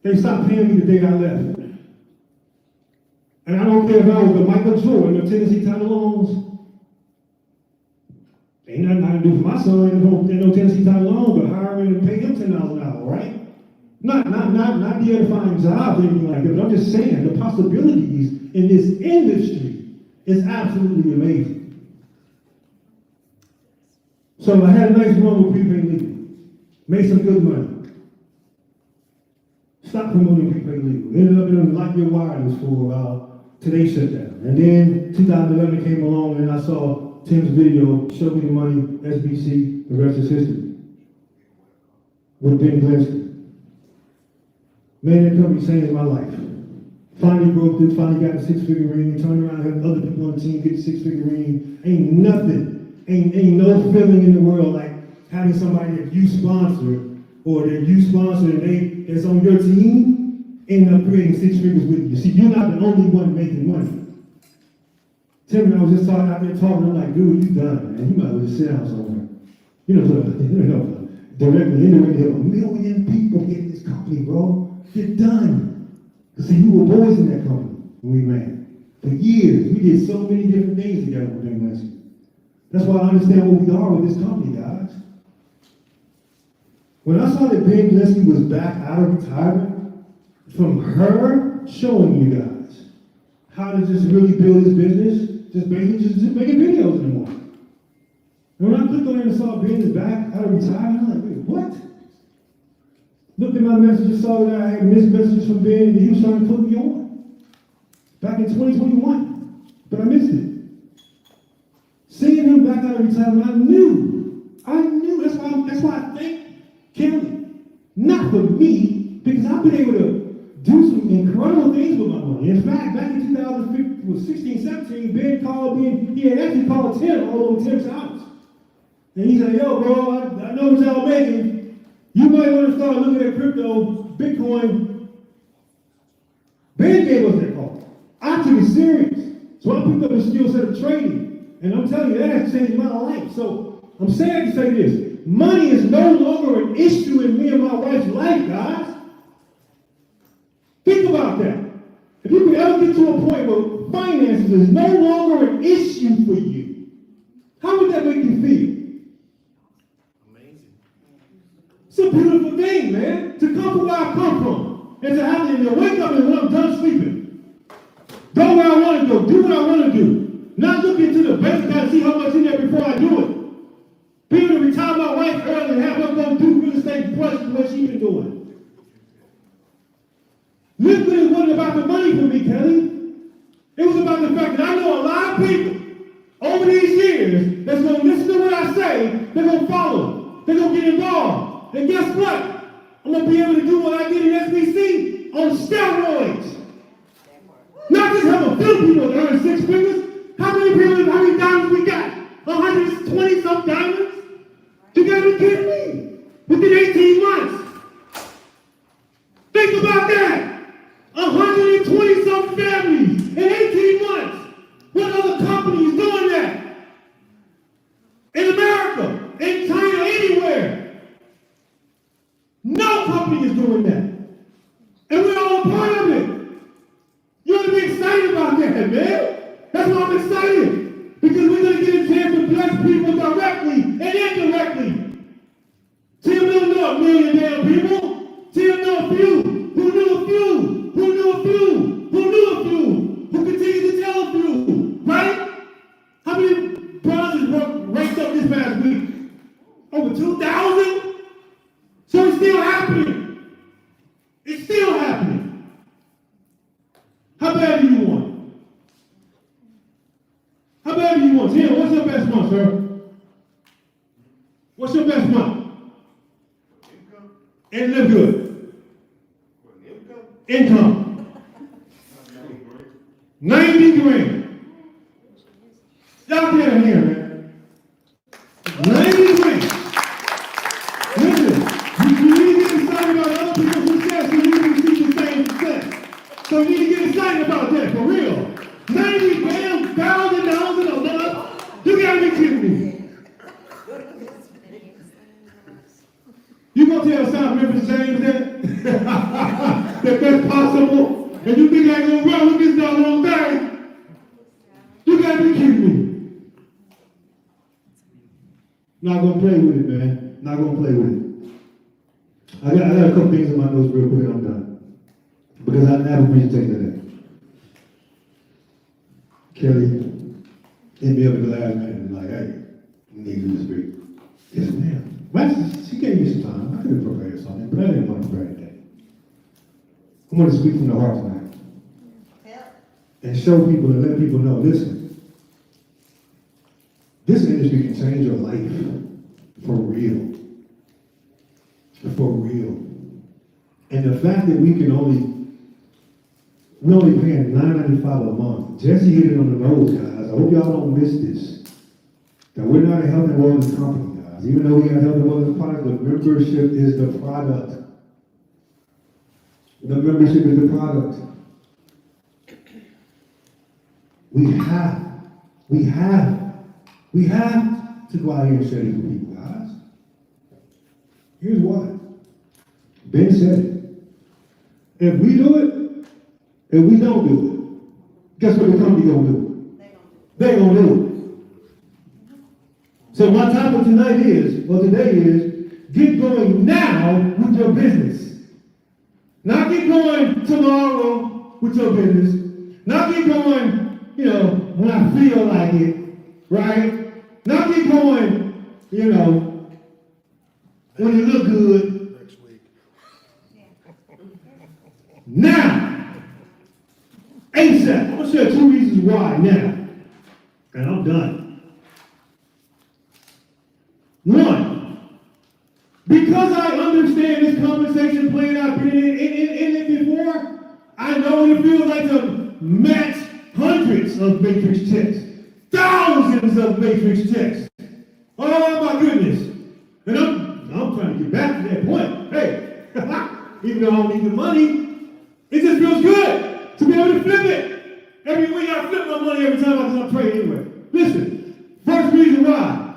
They stopped paying me the day I left. And I don't care if I was the Michael Jordan of Tennessee Title Loans. Ain't nothing I can do for my son, ain't no Tennessee Title Loans, but hire him and pay him $10 an hour, right? Not the edifying jobs or anything like that, but I'm just saying the possibilities in this industry is absolutely amazing. So I had a nice run with prepaid legal. Made some good money. Stopped promoting prepaid legal. Ended up in Like Your Wireless for Today's shutdown. And then 2011 came along and I saw Tim's video, Show Me the Money, SBC, the rest is history. With Ben Glenster. Man, that company changed my life. Finally broke it, finally got a 6-figure ring, turned around and had other people on the team get a 6-figure ring. Ain't nothing, ain't no feeling in the world like having somebody that you sponsor or that you sponsor and that's on your team end up creating 6 figures with you. See, you're not the only one making money. Tim and I was just talking out there talking, I'm like, dude, you done, man. You might as well just sit down somewhere. Directly, indirectly, 1 million people get in this company, bro. You're done. See, you were boys in that company when we ran. For years, we did so many different things together with Ben Glenster. That's why I understand what we are with this company, guys. When I saw that Ben Glenster was back out of retirement, from her showing you guys how to just really build his business, just making videos anymore. And when I clicked on it and saw Ben is back out of retirement, I'm like, wait, what? Looked at my messages, saw that I had missed messages from Ben, and he was trying to put me on. Back in 2021, but I missed it. Seeing him back out of retirement, I knew. That's why I thank Kelly. Not for me, because I've been able to do some incredible things with my money. In fact, back in 2016, 17, Ben called me, he had actually called Tim all over Tim's house. And he said, yo, bro, I know what y'all making. You might want to start looking at crypto, Bitcoin. Ben gave us that call. I took it serious. So I picked up a skill set of trading. And I'm telling you, that has changed my life. So I'm saying to say this. Money is no longer an issue in me and my wife's life, guys. Think about that. If you could ever get to a point where finances is no longer an issue for you, how would that make you feel? Amazing. It's a beautiful thing, man. To come from where I come from. And to have to wake up and when I'm done sleeping. Go where I want to go. Do what I want to do. Not look into the bank account and see how much in there before I do it. Be able to retire my wife early and have her go do real estate plus what she's been doing. LiveGood wasn't about the money for me, Kelly. It was about the fact that I know a lot of people over these years that's going to listen to what I say, they're going to follow, they're going to get involved. And guess what? I'm going to be able to do what I did in SBC on steroids. Not just have a few people that earn six figures. How many people, how many diamonds we got? 120 some diamonds? You gotta be kidding me. Within 18 months. Think about that. 120 some families in 18 months. What other company is doing that? In America, in China, anywhere. No company is doing that. And we're all a part of it. You ought to be excited about that, man. That's why I'm excited. Because we're going to get a chance to bless people directly and indirectly. Tim don't know a million damn people. Tim know a few. Who knew a few? Who knew a few? Who knew a few? Who continue to tell a few? Right? How many brothers ranked up this past week? Over 2,000? So it's still happening. It's still happening. How bad do you want? How bad do you want? Tim, what's your best month, sir? What's your best month? And live good. Income. 90 grand. Y'all get in here, man. 90 grand. Listen, you need to get excited about other people's success so you can see the same success. So you need to get excited about that, for real. $90,000 in a month? You gotta be kidding me. You gonna tell South Memphis James that? That that's possible? And you think I ain't gonna run with this doggone thing? You gotta be kidding me. Not gonna play with it, man. Not gonna play with it. I got a couple things in my notes real quick and I'm done. Because I have a presentation today. Kelly hit me up at the last minute and like, hey, you need to do this speak. Yes, ma'am. Well, she gave me some time. I could have prepared something, but I didn't want to prepare today. I want to speak from the heart tonight. And show people and let people know, listen, this industry can change your life for real. For real. And the fact that we only paying $9.95 a month. Jesse hit it on the nose, guys. I hope y'all don't miss this. That we're not a health and wellness company, guys. Even though we have health and wellness products, the membership is the product. The membership is the product. We have to go out here and share this with people, guys. Here's why. Ben said it. If we do it, if we don't do it, guess what the company gonna do? They gonna do it. So my topic tonight is, or today is, get going now with your business. Not get going tomorrow with your business. Not get going, when I feel like it, right? Not get going, when you look good. Next week. Now, ASAP. I'm gonna share 2 reasons why now. And I'm done. 1, because I understand this compensation plan, I've been in it before, I know what it feels like to match hundreds of matrix checks, thousands of matrix checks. Oh my goodness. And I'm trying to get back to that point. Hey, even though I don't need the money, it just feels good to be able to flip it. Every week I flip my money every time I pray anyway. Listen, first reason why.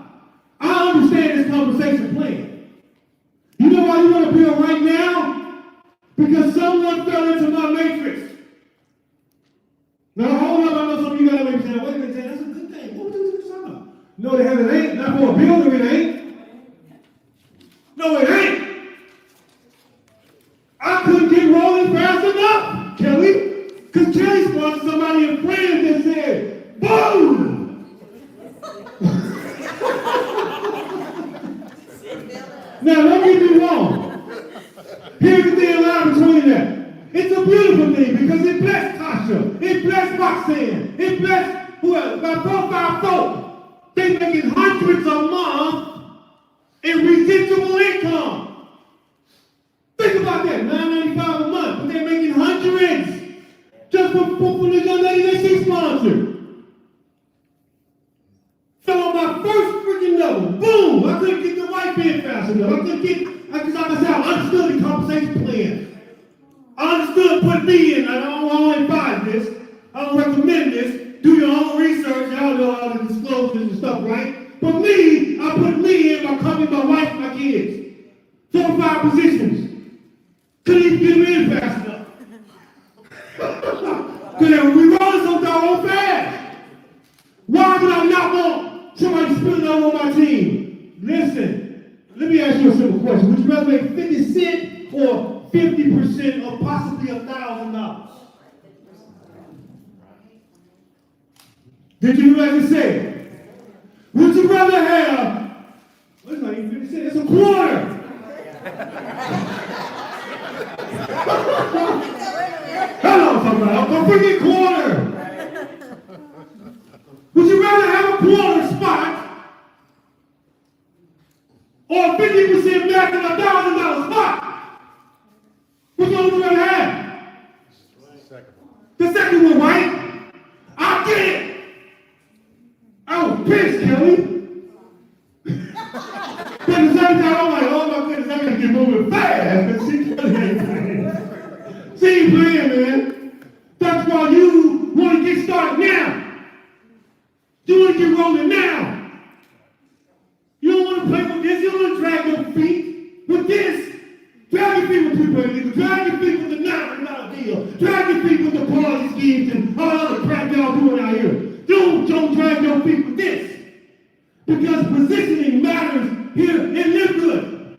I understand this compensation plan. You know why you want to build right now? Because someone fell into my matrix. Now hold up, I know some of you guys may be saying, wait a minute, that's a good thing. What are you talking about? No, the hell it ain't. Not for a builder, it ain't. No, it ain't. I couldn't get rolling fast enough, Kelly. Because Kelly sponsored somebody in France that said, boom! Now, don't get me wrong. Here's the thing lie between that. It's a beautiful thing because it blessed Tasha. It blessed Roxanne. It blessed whoever. My profile folk. They making hundreds a month in residual income. Think about that. $9.95 a month. But they're making hundreds just for the young lady that she sponsored. So on my first freaking level, boom, I couldn't get the white band fast enough. I couldn't get, because like I said, I understood the compensation plan. I understood put me in. I don't advise this. I don't recommend this. Do your own research. Y'all know all the disclosures and stuff, right? But me, I put me in my company, my wife, and my kids. 4 or 5 positions. Couldn't even get them in fast enough. Because we rolling so doggone fast. Why would I not want somebody spilling over on my team? Listen, let me ask you a simple question. Would you rather make 50 cents or 50% of possibly $1,000? Did you hear what I just said? Would you rather have, well, it's not even 50 cents, it's a quarter. Hello, somebody, a freaking quarter. Would you rather have a quarter spot or 50% back in $1,000 spot? Which one would you rather have? The second one, right? I get it. I was pissed, Kelly. But at the same time, I'm like, oh my goodness, I gotta get moving fast. But she Kelly ain't playing. She ain't playing, man. That's why you want to get started now. You want to get rolling now. You don't want to play with this. You don't want to drag your feet with this. Drag your feet with people illegal. Drag your feet with the $9 deal. Drag your feet with the policy schemes and all the other crap y'all doing out here. Don't drag your feet with this. Because positioning matters here in LiveGood.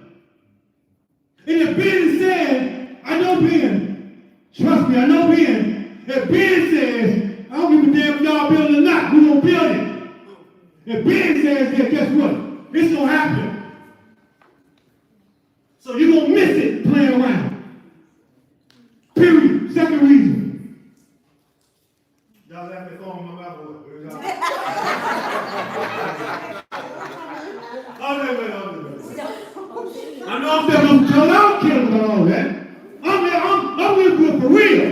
And if Ben said, I know Ben. Trust me, I know Ben. If Ben says, I don't give a damn if y'all build it or not. We're going to build it. If Ben says that, guess what? It's going to happen. So you're going to miss it playing around. Period. Second reason. Y'all have that phone in my mouth. I know I'm telling you, I'm killing about all that. I'm real good for real.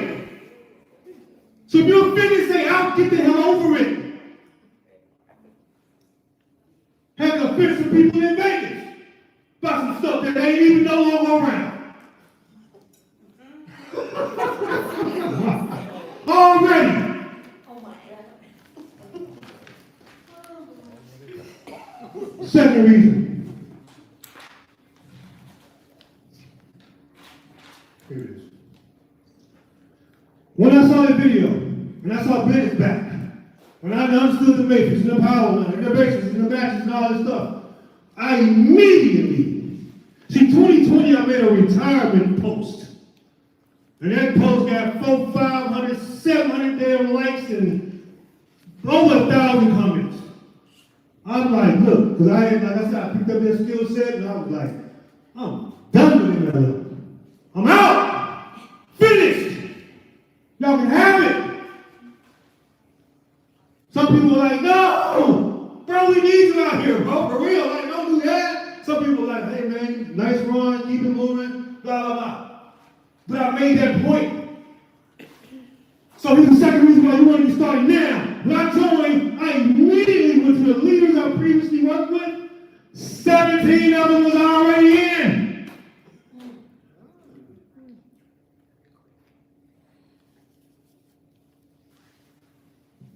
So if you're finished, say, I'll get the hell over it. Have to offend some people in Vegas about some stuff that ain't even no longer around. Already. Second reason. Here it is. When I saw the video, when I saw Bennett's back, when I understood the matrix and the power line, and the basis and the matches and all this stuff, I immediately, see 2020 I made a retirement post. And that post got 400, 500, 700 damn likes and over 1,000 comments. I'm like, look, because like I said, I picked up that skill set and I was like, I'm done with it. I'm out. Finished. Y'all can have it. Some people are like, no, bro, we need you out here, bro, for real. Like, don't do that. Some people are like, hey, man, nice run, keep it moving, blah, blah, blah. But I made that point. So here's the second reason why you want to get started now. When I joined, I immediately went to the leaders I previously worked with. 17 of them was already in.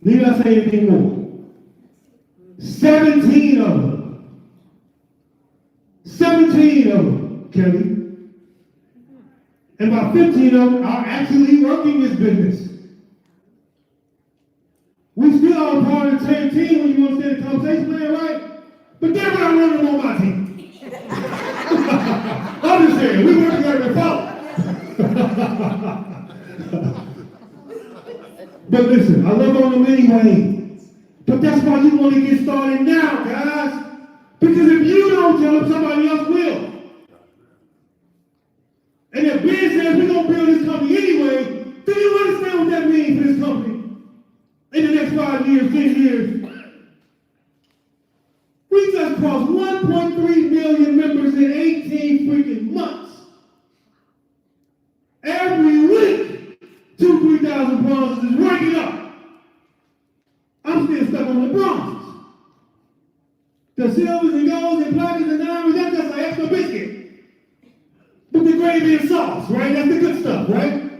Need I say anything more? 17 of them. 17 of them, Kelly. And about 15 of them are actually working this business. We still are part of the same team when you understand the conversation plan, right? But they're not running on my team. I'm just saying, we work together to follow. But listen, I love on them anyway. But that's why you want to get started now, guys. Because if you don't tell them, somebody else will. And if Ben says we're going to build this company anyway, do you understand what that means for this company? In the next 5 years, 10 years. We just crossed 1.3 million members in 18 freaking months. Every week, 2,000-3,000 bronzes is ranking up. I'm still stuck on the bronzes. The silvers and golds and platinums and diamonds, that's just an extra biscuit. But the gravy and sauce, right? That's the good stuff, right?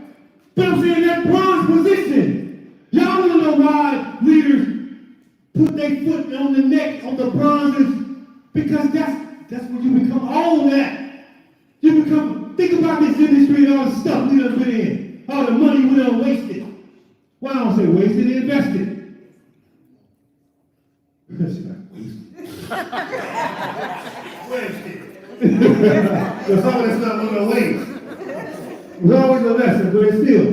But I'm saying that bronze position, y'all want to know why leaders put their foot on the neck on the bronzes? Because that's when you become all that. You become, think about this industry and all the stuff we done put in. All the money we done wasted. Well, I don't say wasted, invested. That's not wasted. Because some of that's not going to waste. There's always a lesson, but it's still.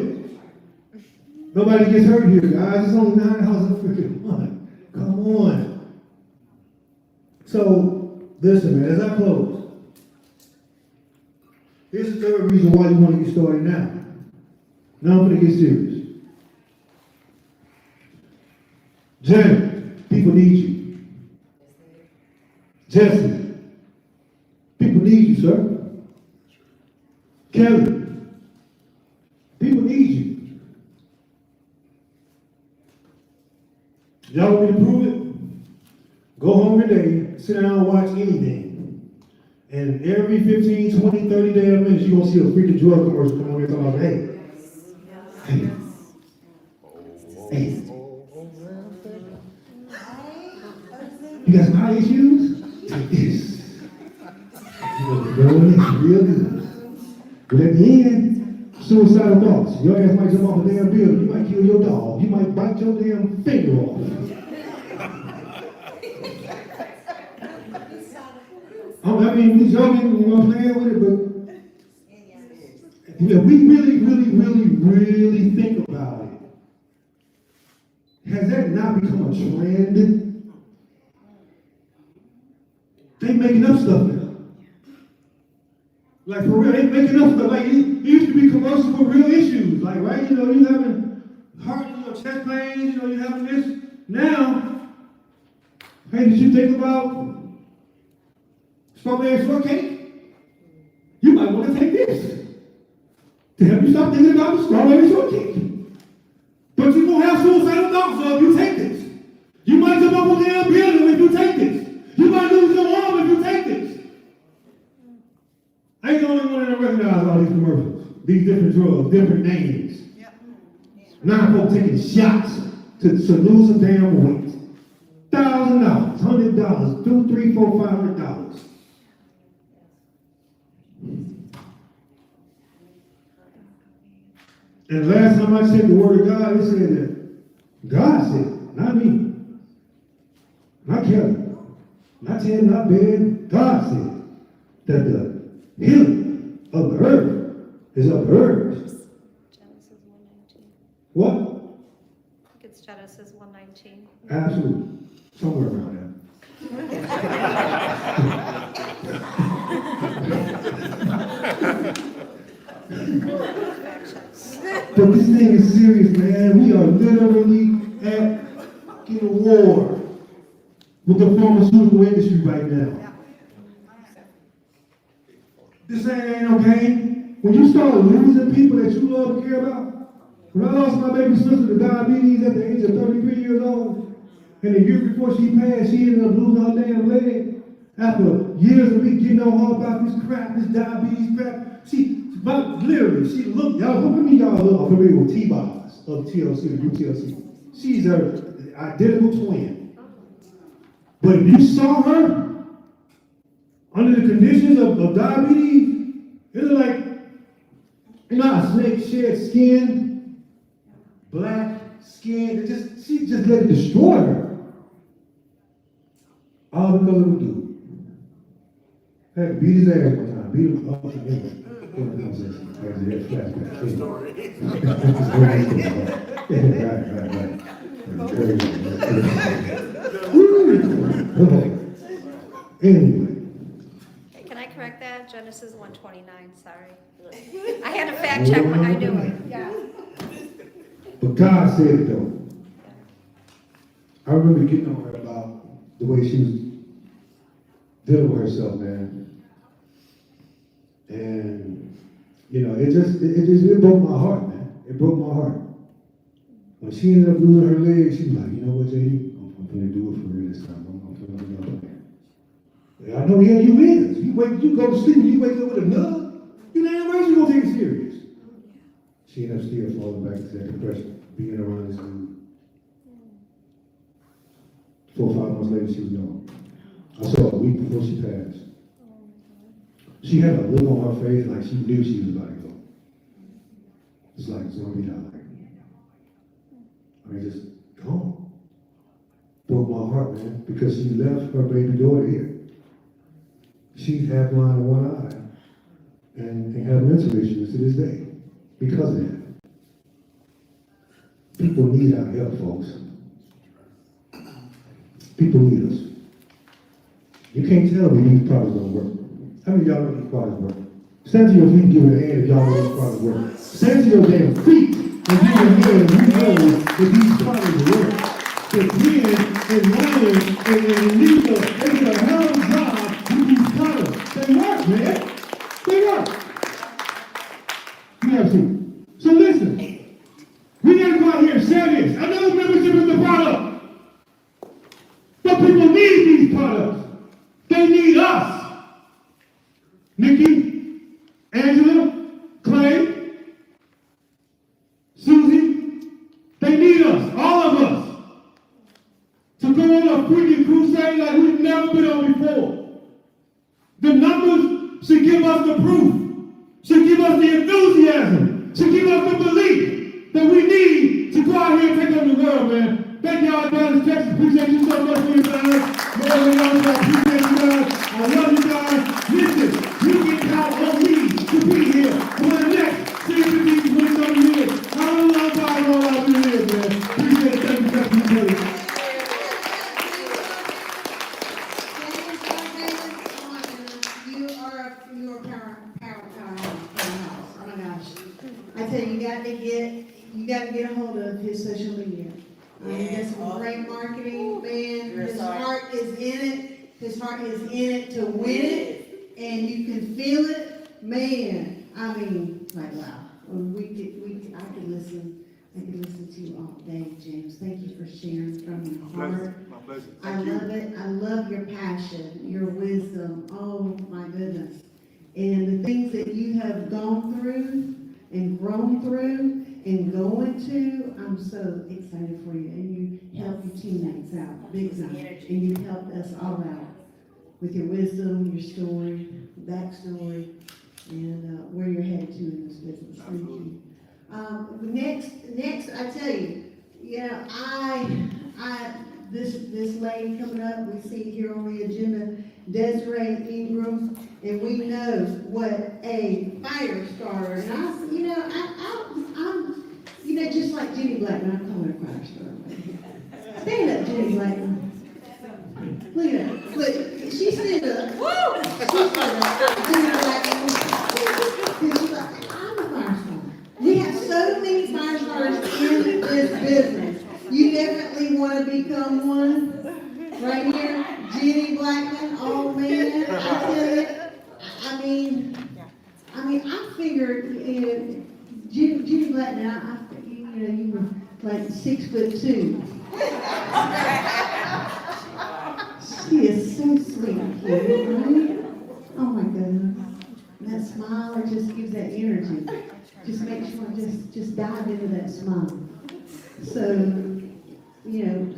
Nobody gets hurt here, guys. It's only 9 houses freaking one. Come on. So, listen, man, as I close, here's the third reason why you want to get started now. Now I'm going to get serious. Janet, people need you. Jesse, people need you, sir. Kelly, people need you. Y'all want me to prove it? Go home today, sit down and watch anything. And every 15, 20, 30 damn minutes, you're going to see a freaking drug commercial come on here talking about, hey, hey, you got some eye issues? Take this. You're going to be doing this real good. But at the end, suicidal thoughts. Your ass might jump off a damn building. You might kill your dog. You might bite your damn finger off. I mean, we joking, you know, playing with it, but you know, we really think about it. Has that not become a trend? They making up stuff now. Like for real, they making up stuff. Like it used to be commercials for real issues. Like, right, you know, you having heart, you know, chest pains, you know, you having this. Now, hey, did you think about strawberry shortcake? You might want to take this to help you stop thinking about the strawberry shortcake. But you're going to have suicidal thoughts if you take this. You might jump up on the damn building if you take this. You might lose your arm if you take this. I ain't the only one that recognize all these commercials. These different drugs, different names. Now folks taking shots to lose some damn weight. $1,000, $100, $200, $300, $400, $500. And last time I checked the word of God, it said that God said, not me, not Kelly, not Tim, not Ben, God said that the healing of the earth is of the earth. Genesis 1:19. What? I think it's Genesis 1:19. Absolutely. Somewhere around there. But this thing is serious, man. We are literally at a war with the pharmaceutical industry right now. This ain't okay. When you start losing people that you love and care about, when I lost my baby sister to diabetes at the age of 33 years old, and a year before she passed, she ended up losing her damn leg. After years of me getting on her about this crap, this diabetes crap, literally, she looked, y'all, how many of y'all are familiar with T-bars of TLC, UTLC? She's an identical twin. But if you saw her under the conditions of diabetes, it was like, you know how a snake sheds skin, black skin, she just let it destroy her. All because of a dude. I had to beat his ass one time, beat him up anyway. Anyway, Hey, can I correct that? Genesis 1:29, sorry. I had to fact check when I knew it, yeah. but God said it though. I remember getting on her about the way she was dealing with herself, man. And, you know, it broke my heart, man. It broke my heart. When she ended up losing her leg, she was like, you know what, JD? I'm gonna do it for real this time. I'm gonna do it. I know, yeah, you is. You go to sleep and you wake up with a nub. You damn right you gonna take it serious. She ended up still falling back into that depression, being around this dude. 4 or 5 months later, she was gone. I saw her a week before she passed. She had a look on her face like she knew she was about to go. It's like zombie out. I mean, just gone. Broke my heart, man, because she left her baby daughter here. She's half blind in one eye and have mental issues to this day because of that. People need our help, folks. People need us. You can't tell me these products don't work. How many of y'all know these products work? Stand to your feet and give it a hand if y'all know these products work. Stand to your damn feet and give it a hand if you know that these products work. The men and women and Lisa, they did a hell of a job with these products. They work, man. They work. You have to. So listen, we gotta go out here and say this. I know membership is the product. But people need these products. They need us. Nikki, Angela, Clay, Susie, they need us, all of us, to go on a freaking crusade like we've never been on before. The numbers should give us the proof, should give us the enthusiasm, should give us the belief that we need to go out here and take on the world, man. Thank y'all, Dallas, Texas. Appreciate you so much for your time. More than y'all, I appreciate you guys. I love you guys. Listen, you can count on me to be here for the next 20 years. I don't know about all I've been here, man. Appreciate it. Thank you, thank you. You are powerhouse. Oh my gosh. I tell you, you got to get a hold of his social media. He does some great marketing, man. His heart is in it. His heart is in it to win it, and you can feel it, man. I mean, like wow. I could listen to you all day, James. Thank you for sharing from your heart. My pleasure. I love it. I love your passion, your wisdom. Oh my goodness. And the things that you have gone through and grown through and going to, I'm so excited for you. And you help your teammates out, big time. And you helped us all out with your wisdom, your story, backstory, and where you're headed to in this business. Thank you. Next, I tell you, this lady coming up, we see here on the agenda, Desiree Ingram, and we know what a fire starter. And I'm just like Jenny Blackman, I'm calling her a fire starter. Stand up, Jenny Blackman. Look at her. Look, she stood up. Woo! She stood up. Jenny Blackman. She's like, I'm a fire starter. We have so many fire starters in this business. You definitely want to become one. Right here, Jenny Blackman. Oh man, I tell you. I mean, I figured Jenny Blackman. You were like 6'2". She is so sweet, right? Oh my goodness. That smile, it just gives that energy. Just makes you want to just dive into that smile. So,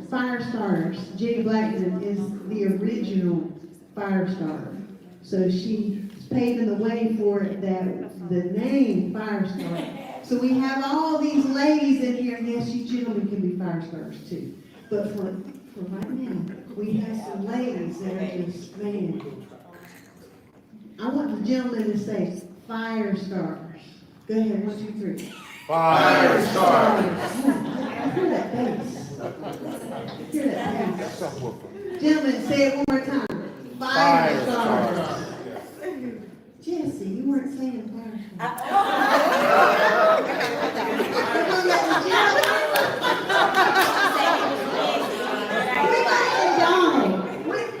fire starters. Jenny Blackman is the original fire starter. So she's paving the way for the name fire starter. So we have all these ladies in here, and yes, you gentlemen can be fire starters too. But for right now, we have some ladies that are just, man. I want the gentleman to say fire starters. Go ahead, 1, 2, 3. Fire starters. Hear that bass. Hear that bass. Gentlemen, say it one more time. Fire starters. Jesse, you weren't saying fire starters.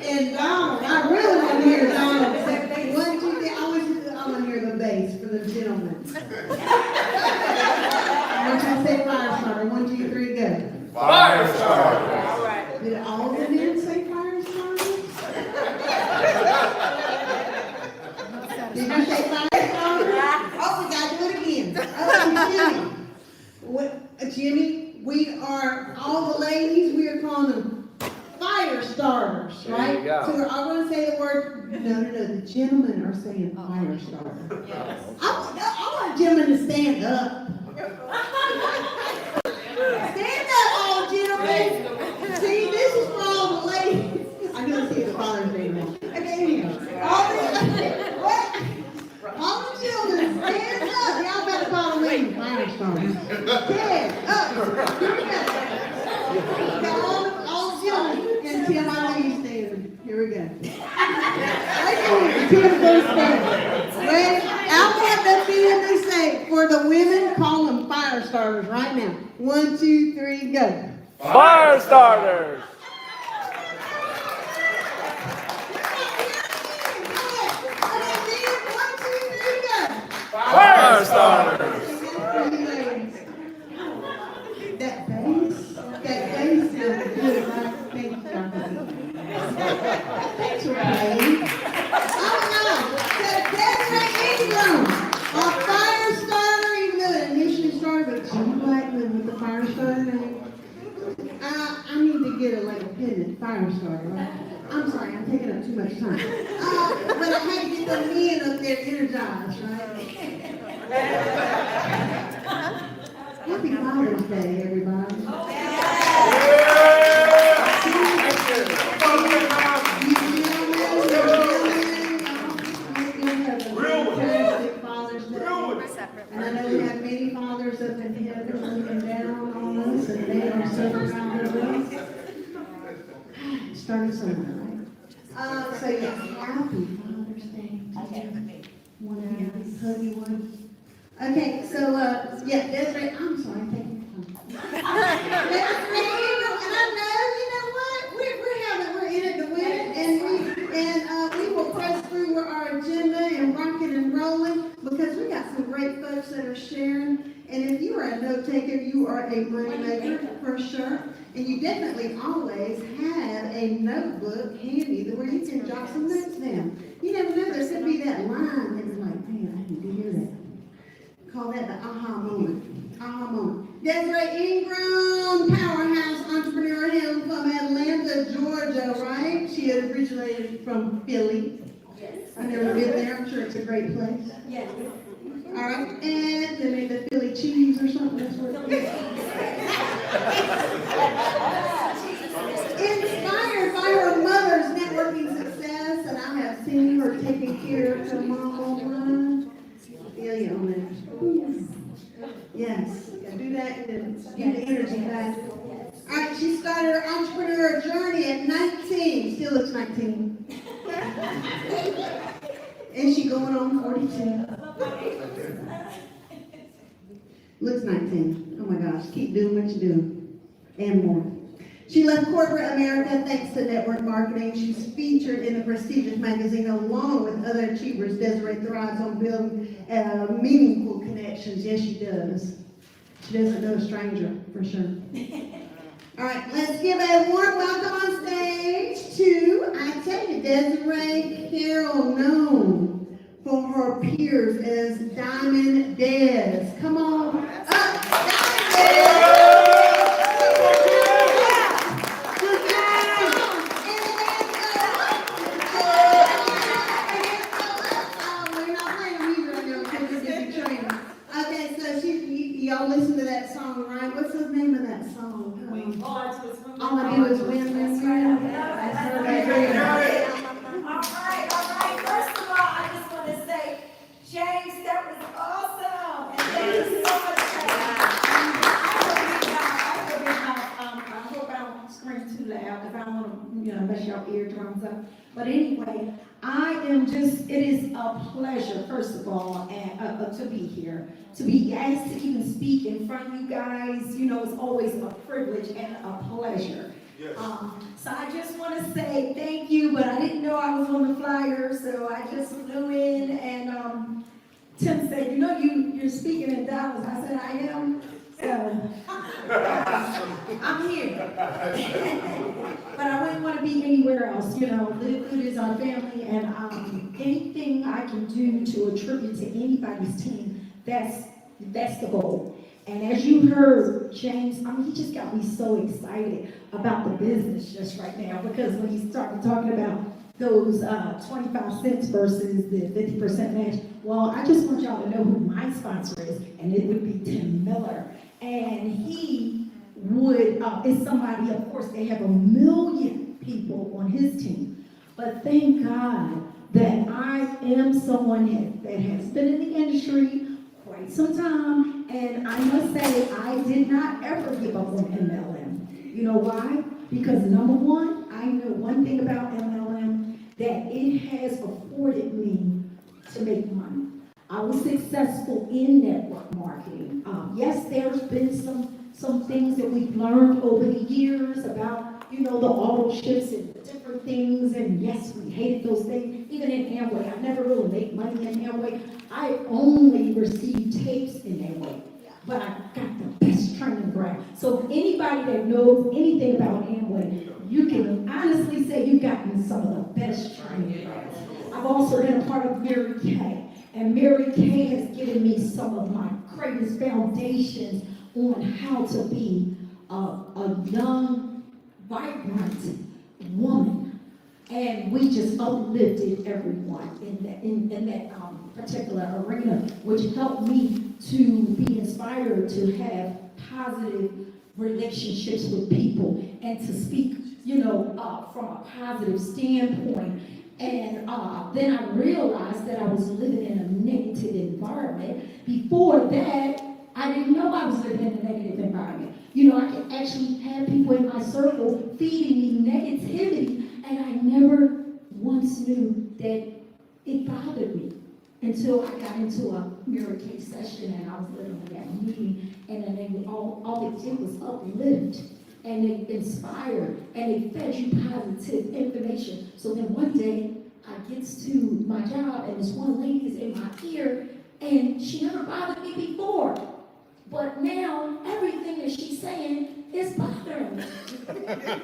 And Donald, I really want to hear Donald say, 1, 2, 3. I want to hear the bass for the gentleman. Once I say fire starter, 1, 2, 3, go. Fire starters. All right. Did all the men say fire starters? Did you say fire starters? Oh, we gotta do it again. Oh, Jimmy, we are, all the ladies, we are calling them fire starters, right? There you go. So we're all gonna say the word, no, the gentlemen are saying fire starter. I want gentlemen to stand up. Stand up, all gentlemen. See, this is for all the ladies. I'm gonna see the Father's Day now. Okay, anyhow. All the children, stand up. Y'all better follow me. Fire starters. Stand up. Got all the children. And Tim, I know you standing. Here we go. Tim goes stand. Ready? I want the men to say, for the women, call them fire starters right now. 1, 2, 3, go. Fire starters. Fire starters. That bass sounds good, right? Thank you, Dr. Thanks for playing. Oh, no. Desiree Ingram, our fire starter, even though it initially started with Jenny Blackman with the fire starter name. I need to get a pendant fire starter, right? I'm sorry, I'm taking up too much time. But I had to get the men up there energized, right? Happy Father's Day, everybody. Fantastic Father's Day. And I know we have many fathers up in heaven looking down on us, and they are so proud of us. Starting somewhere, right? So yes, happy Father's Day to one of you, hug you one. Okay, so Desiree, I'm sorry, thank you. Desiree, and I know, you know what? We're in it to win it, and we will press through our agenda and rocking and rolling because we got some great folks that are sharing. And if you are a note taker, you are a brain maker for sure. And you definitely always have a notebook handy where you can jot some notes down. You never know, there could be that line that you're like, man, I need to hear that. Call that the aha moment. Aha moment. Desiree Ingram, powerhouse entrepreneur hail from Atlanta, Georgia, right? She originated from Philly. Yes. I've never been there. I'm sure it's a great place. Yes. All right. And they made the Philly cheese or something. That's what it is. Inspired by her mother's networking success, and I have seen her taking care of her mom online. Feel you on that. Yes, do that and get the energy back. All right, she started her entrepreneur journey at 19. Still looks 19. And she going on 42. Looks 19. Oh my gosh, keep doing what you're doing. And more. She left corporate America thanks to network marketing. She's featured in the prestigious magazine along with other achievers. Desiree thrives on building meaningful connections. Yes, she does. She doesn't know a stranger, for sure. All right, let's give a warm welcome on stage to, I tell you, Desiree Carroll, known for her peers as Diamond Des. Come on up, Diamond Des! do is win, win, win. That's her right there. All right. First of all, I just want to say, James, that was awesome. And thank you so much, I hope I don't scream too loud because I don't want to, mess your eardrums up. But anyway, it is a pleasure, first of all, and to be here. To be asked to even speak in front of you guys, it's always a privilege and a pleasure. Yes. So I just want to say thank you, but I didn't know I was on the flyer, so I just flew in and Tim said, you're speaking in Dallas. I said, I am. So I'm here. But I wouldn't want to be anywhere else. LiveGood is our family, and anything I can do to attribute to anybody's team, that's the goal. And as you heard, James, he just got me so excited about the business just right now, because when he started talking about those 25 cents versus the 50% match, well, I just want y'all to know who my sponsor is, and it would be Tim Miller. And he is somebody, of course, they have 1 million people on his team. But thank God that I am someone that has been in the industry quite some time, and I must say, I did not ever give up on MLM. You know why? Because number one, I know one thing about MLM, that it has afforded me to make money. I was successful in network marketing. Yes, there's been some things that we've learned over the years about, the auto shifts and the different things, and yes, we hated those things. Even in Amway, I never really made money in Amway. I only received tapes in Amway, but I got the best training ground. So anybody that knows anything about Amway, you can honestly say you've gotten some of the best training grounds. I've also been a part of Mary Kay, and Mary Kay has given me some of my greatest foundations on how to be a young, vibrant woman. And we just uplifted everyone in that particular arena, which helped me to be inspired to have positive relationships with people and to speak, from a positive standpoint. And then I realized that I was living in a negative environment. Before that, I didn't know I was living in a negative environment. I could actually have people in my circle feeding me negativity, and I never once knew that it bothered me until I got into a Mary Kay session, and I was literally at a meeting, and then they all they did was uplift, and they inspired, and they fed you positive information. So then one day, I gets to my job, and this one lady is in my ear, and she never bothered me before. But now, everything that she's saying is bothering me.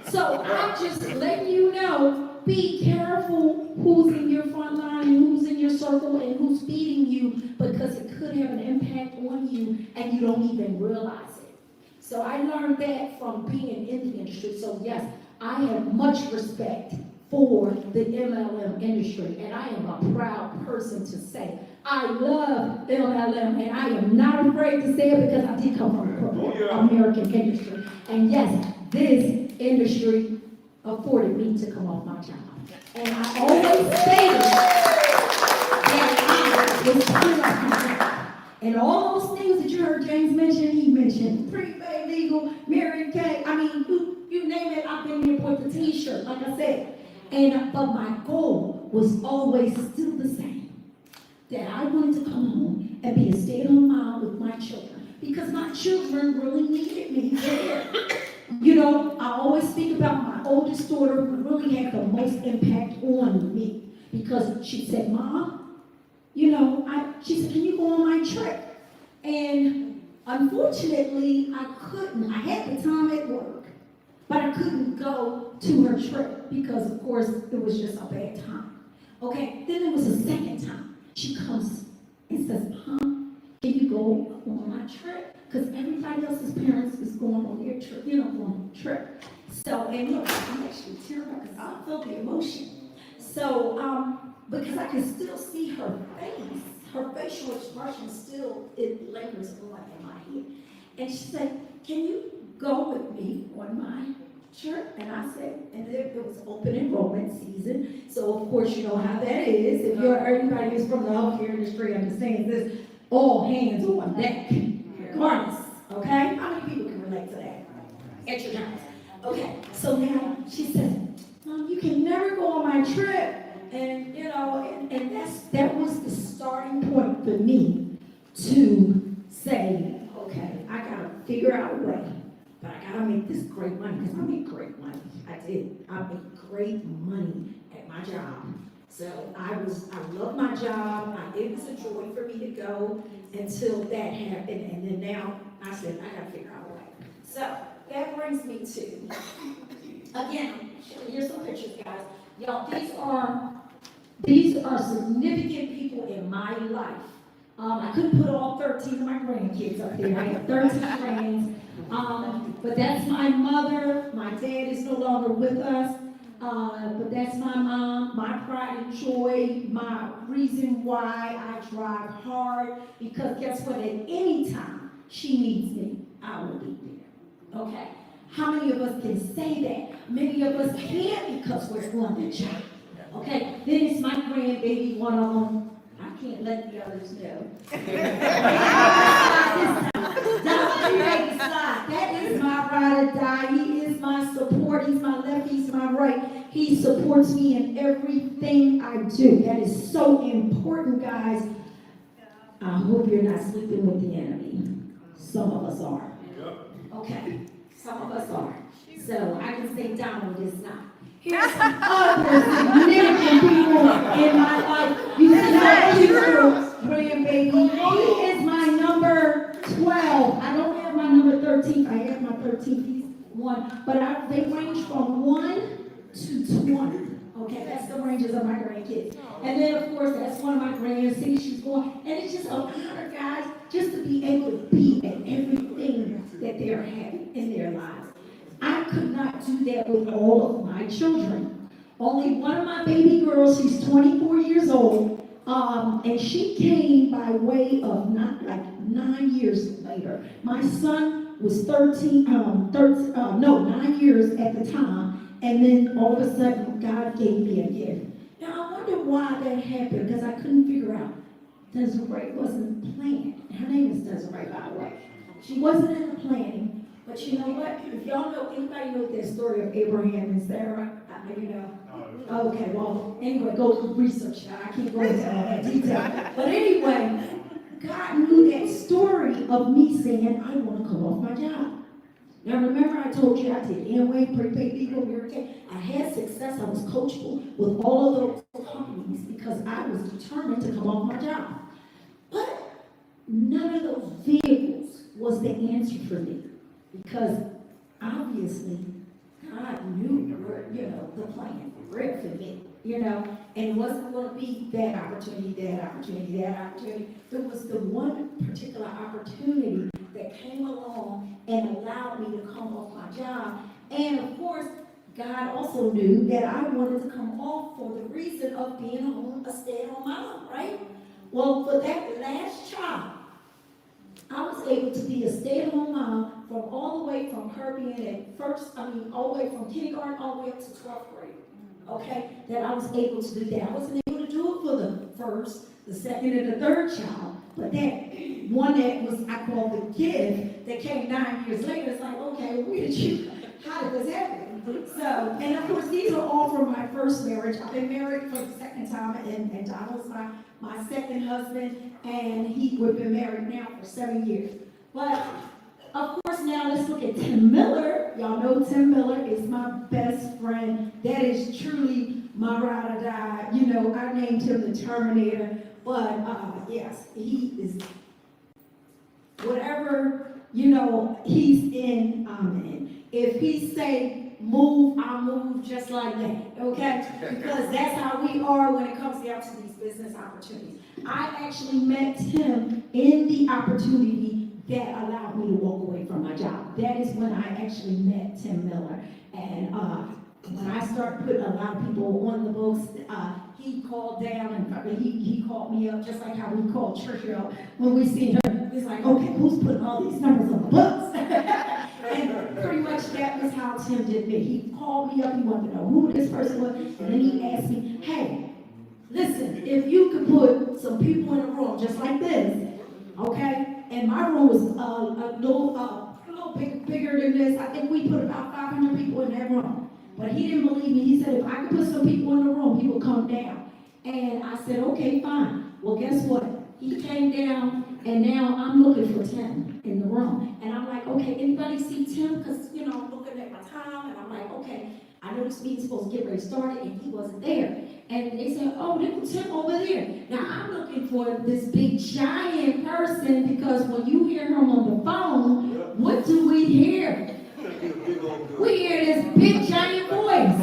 So I'm just letting you know, be careful who's in your front line, who's in your circle, and who's feeding you, because it could have an impact on you, and you don't even realize it. So I learned that from being in the industry. So yes, I have much respect for the MLM industry, and I am a proud person to say I love MLM, and I am not afraid to say it because I did come from the corporate American industry. And yes, this industry afforded me to come off my job. And I always stated that I was coming off my job. And all those things that you heard James mention, he mentioned prepaid legal, Mary Kay, you name it, I've been here with the t-shirt, like I said. But my goal was always still the same, that I wanted to come home and be a stay-at-home mom with my children, because my children really needed me there. I always speak about my oldest daughter, who really had the most impact on me, because she said, Mom, she said, can you go on my trip? And unfortunately, I couldn't. I had the time at work, but I couldn't go to her trip because, of course, it was just a bad time. Okay, then there was a second time. She comes and says, can you go on my trip? Because everybody else's parents is going on their trip, on a trip. So, and look, I'm actually tearing up because I felt the emotion. So, because I can still see her face, her facial expression still, it lingers on in my head. And she said, can you go with me on my Sure, and I said, and it was open enrollment season, so of course, you know how that is. If you're, anybody who's from the healthcare industry understands this, all hands on deck, regardless, okay? How many people can relate to that? Extra times. Okay, so now she said, Mom, you can never go on my trip. And, you know, and that was the starting point for me to say, okay, I gotta figure out a way. But I gotta make this great money, because I make great money. I did. I make great money at my job. So I love my job. It was a joy for me to go until that happened. And then now I said, I gotta figure out a way. So that brings me to, again, here's some pictures, guys. Y'all, these are significant people in my life. I couldn't put all 13 of my grandkids up there. I have 13 grands. But that's my mother. My dad is no longer with us. But that's my mom, my pride and joy, my reason why I drive hard. Because guess what? At any time she needs me, I will be there. Okay? How many of us can say that? Many of us can't because we're on the job. Okay? Then it's my grandbaby, one of them. I can't let the others know. That is my ride or die. He is my support. He's my left. He's my right. He supports me in everything I do. That is so important, guys. I hope you're not sleeping with the enemy. Some of us are. Okay. Some of us are. So I can say Donald is not. Here's some other significant people in my life. You see my grandbaby. He is my number 12. I don't have my number 13. I have my 13th. He's one. But they range from 1 to 20. Okay, that's the ranges of my grandkids. And then, of course, that's one of my grands. See, she's going. And it's just an honor, guys, just to be able to be at everything that they're having in their lives. I could not do that with all of my children. Only one of my baby girls, she's 24 years old, and she came by way of 9 years later. My son was 9 years at the time, and then all of a sudden, God gave me a gift. Now, I wonder why that happened, because I couldn't figure out. Desiree wasn't planned. Her name is Desiree, by the way. She wasn't in the planning. But you know what? If y'all know, anybody know the story of Abraham and Sarah? You know? Okay, well, anyway, go research that. I can't go into all that detail. But anyway, God knew that story of me saying, I want to come off my job. Now remember I told you I did Amway, prepaid legal, Hurricane. I had success. I was coachable with all of those companies because I was determined to come off my job. But none of those vehicles was the answer for me. Because obviously, God knew, the plan right for me, and it wasn't going to be that opportunity. There was the one particular opportunity that came along and allowed me to come off my job. And of course, God also knew that I wanted to come off for the reason of being a stay-at-home mom, right? Well, for that last child, I was able to be a stay-at-home mom from all the way from her being all the way from kindergarten all the way up to 12th grade. Okay? That I was able to do that. I wasn't able to do it for the first, the second, and the third child. But that one that was, I call the gift, that came 9 years later, it's like, okay, how did this happen? So, and of course, these are all from my first marriage. I've been married for the second time, and Donald's my second husband, and we've been married now for 7 years. But, of course, now let's look at Tim Miller. Y'all know Tim Miller is my best friend. That is truly my ride or die. I named him the Terminator. But, yes, he is, whatever, he's in, I'm in. If he say move, I move just like that, okay? Because that's how we are when it comes down to these business opportunities. I actually met him in the opportunity that allowed me to walk away from my job. That is when I actually met Tim Miller. And when I started putting a lot of people on the books, he called down and he called me up just like how we called Churchill when we see her. It's like, okay, who's putting all these numbers on the books? And pretty much that was how Tim did me. He called me up, he wanted to know who this person was, and then he asked me, hey, listen, if you could put some people in a room just like this, okay? And my room was a little bit bigger than this. I think we put about 500 people in that room. But he didn't believe me. He said if I could put some people in the room, he would come down. And I said, okay, fine. Well, guess what? He came down, and now I'm looking for Tim in the room. And I'm like, okay, anybody see Tim? Because, you know, I'm looking at my time, and I'm like, okay, I know this meeting's supposed to get ready to start, and he wasn't there. And they said, oh, there's Tim over there. Now, I'm looking for this big, giant person, because when you hear him on the phone, what do we hear? We hear this big, giant voice.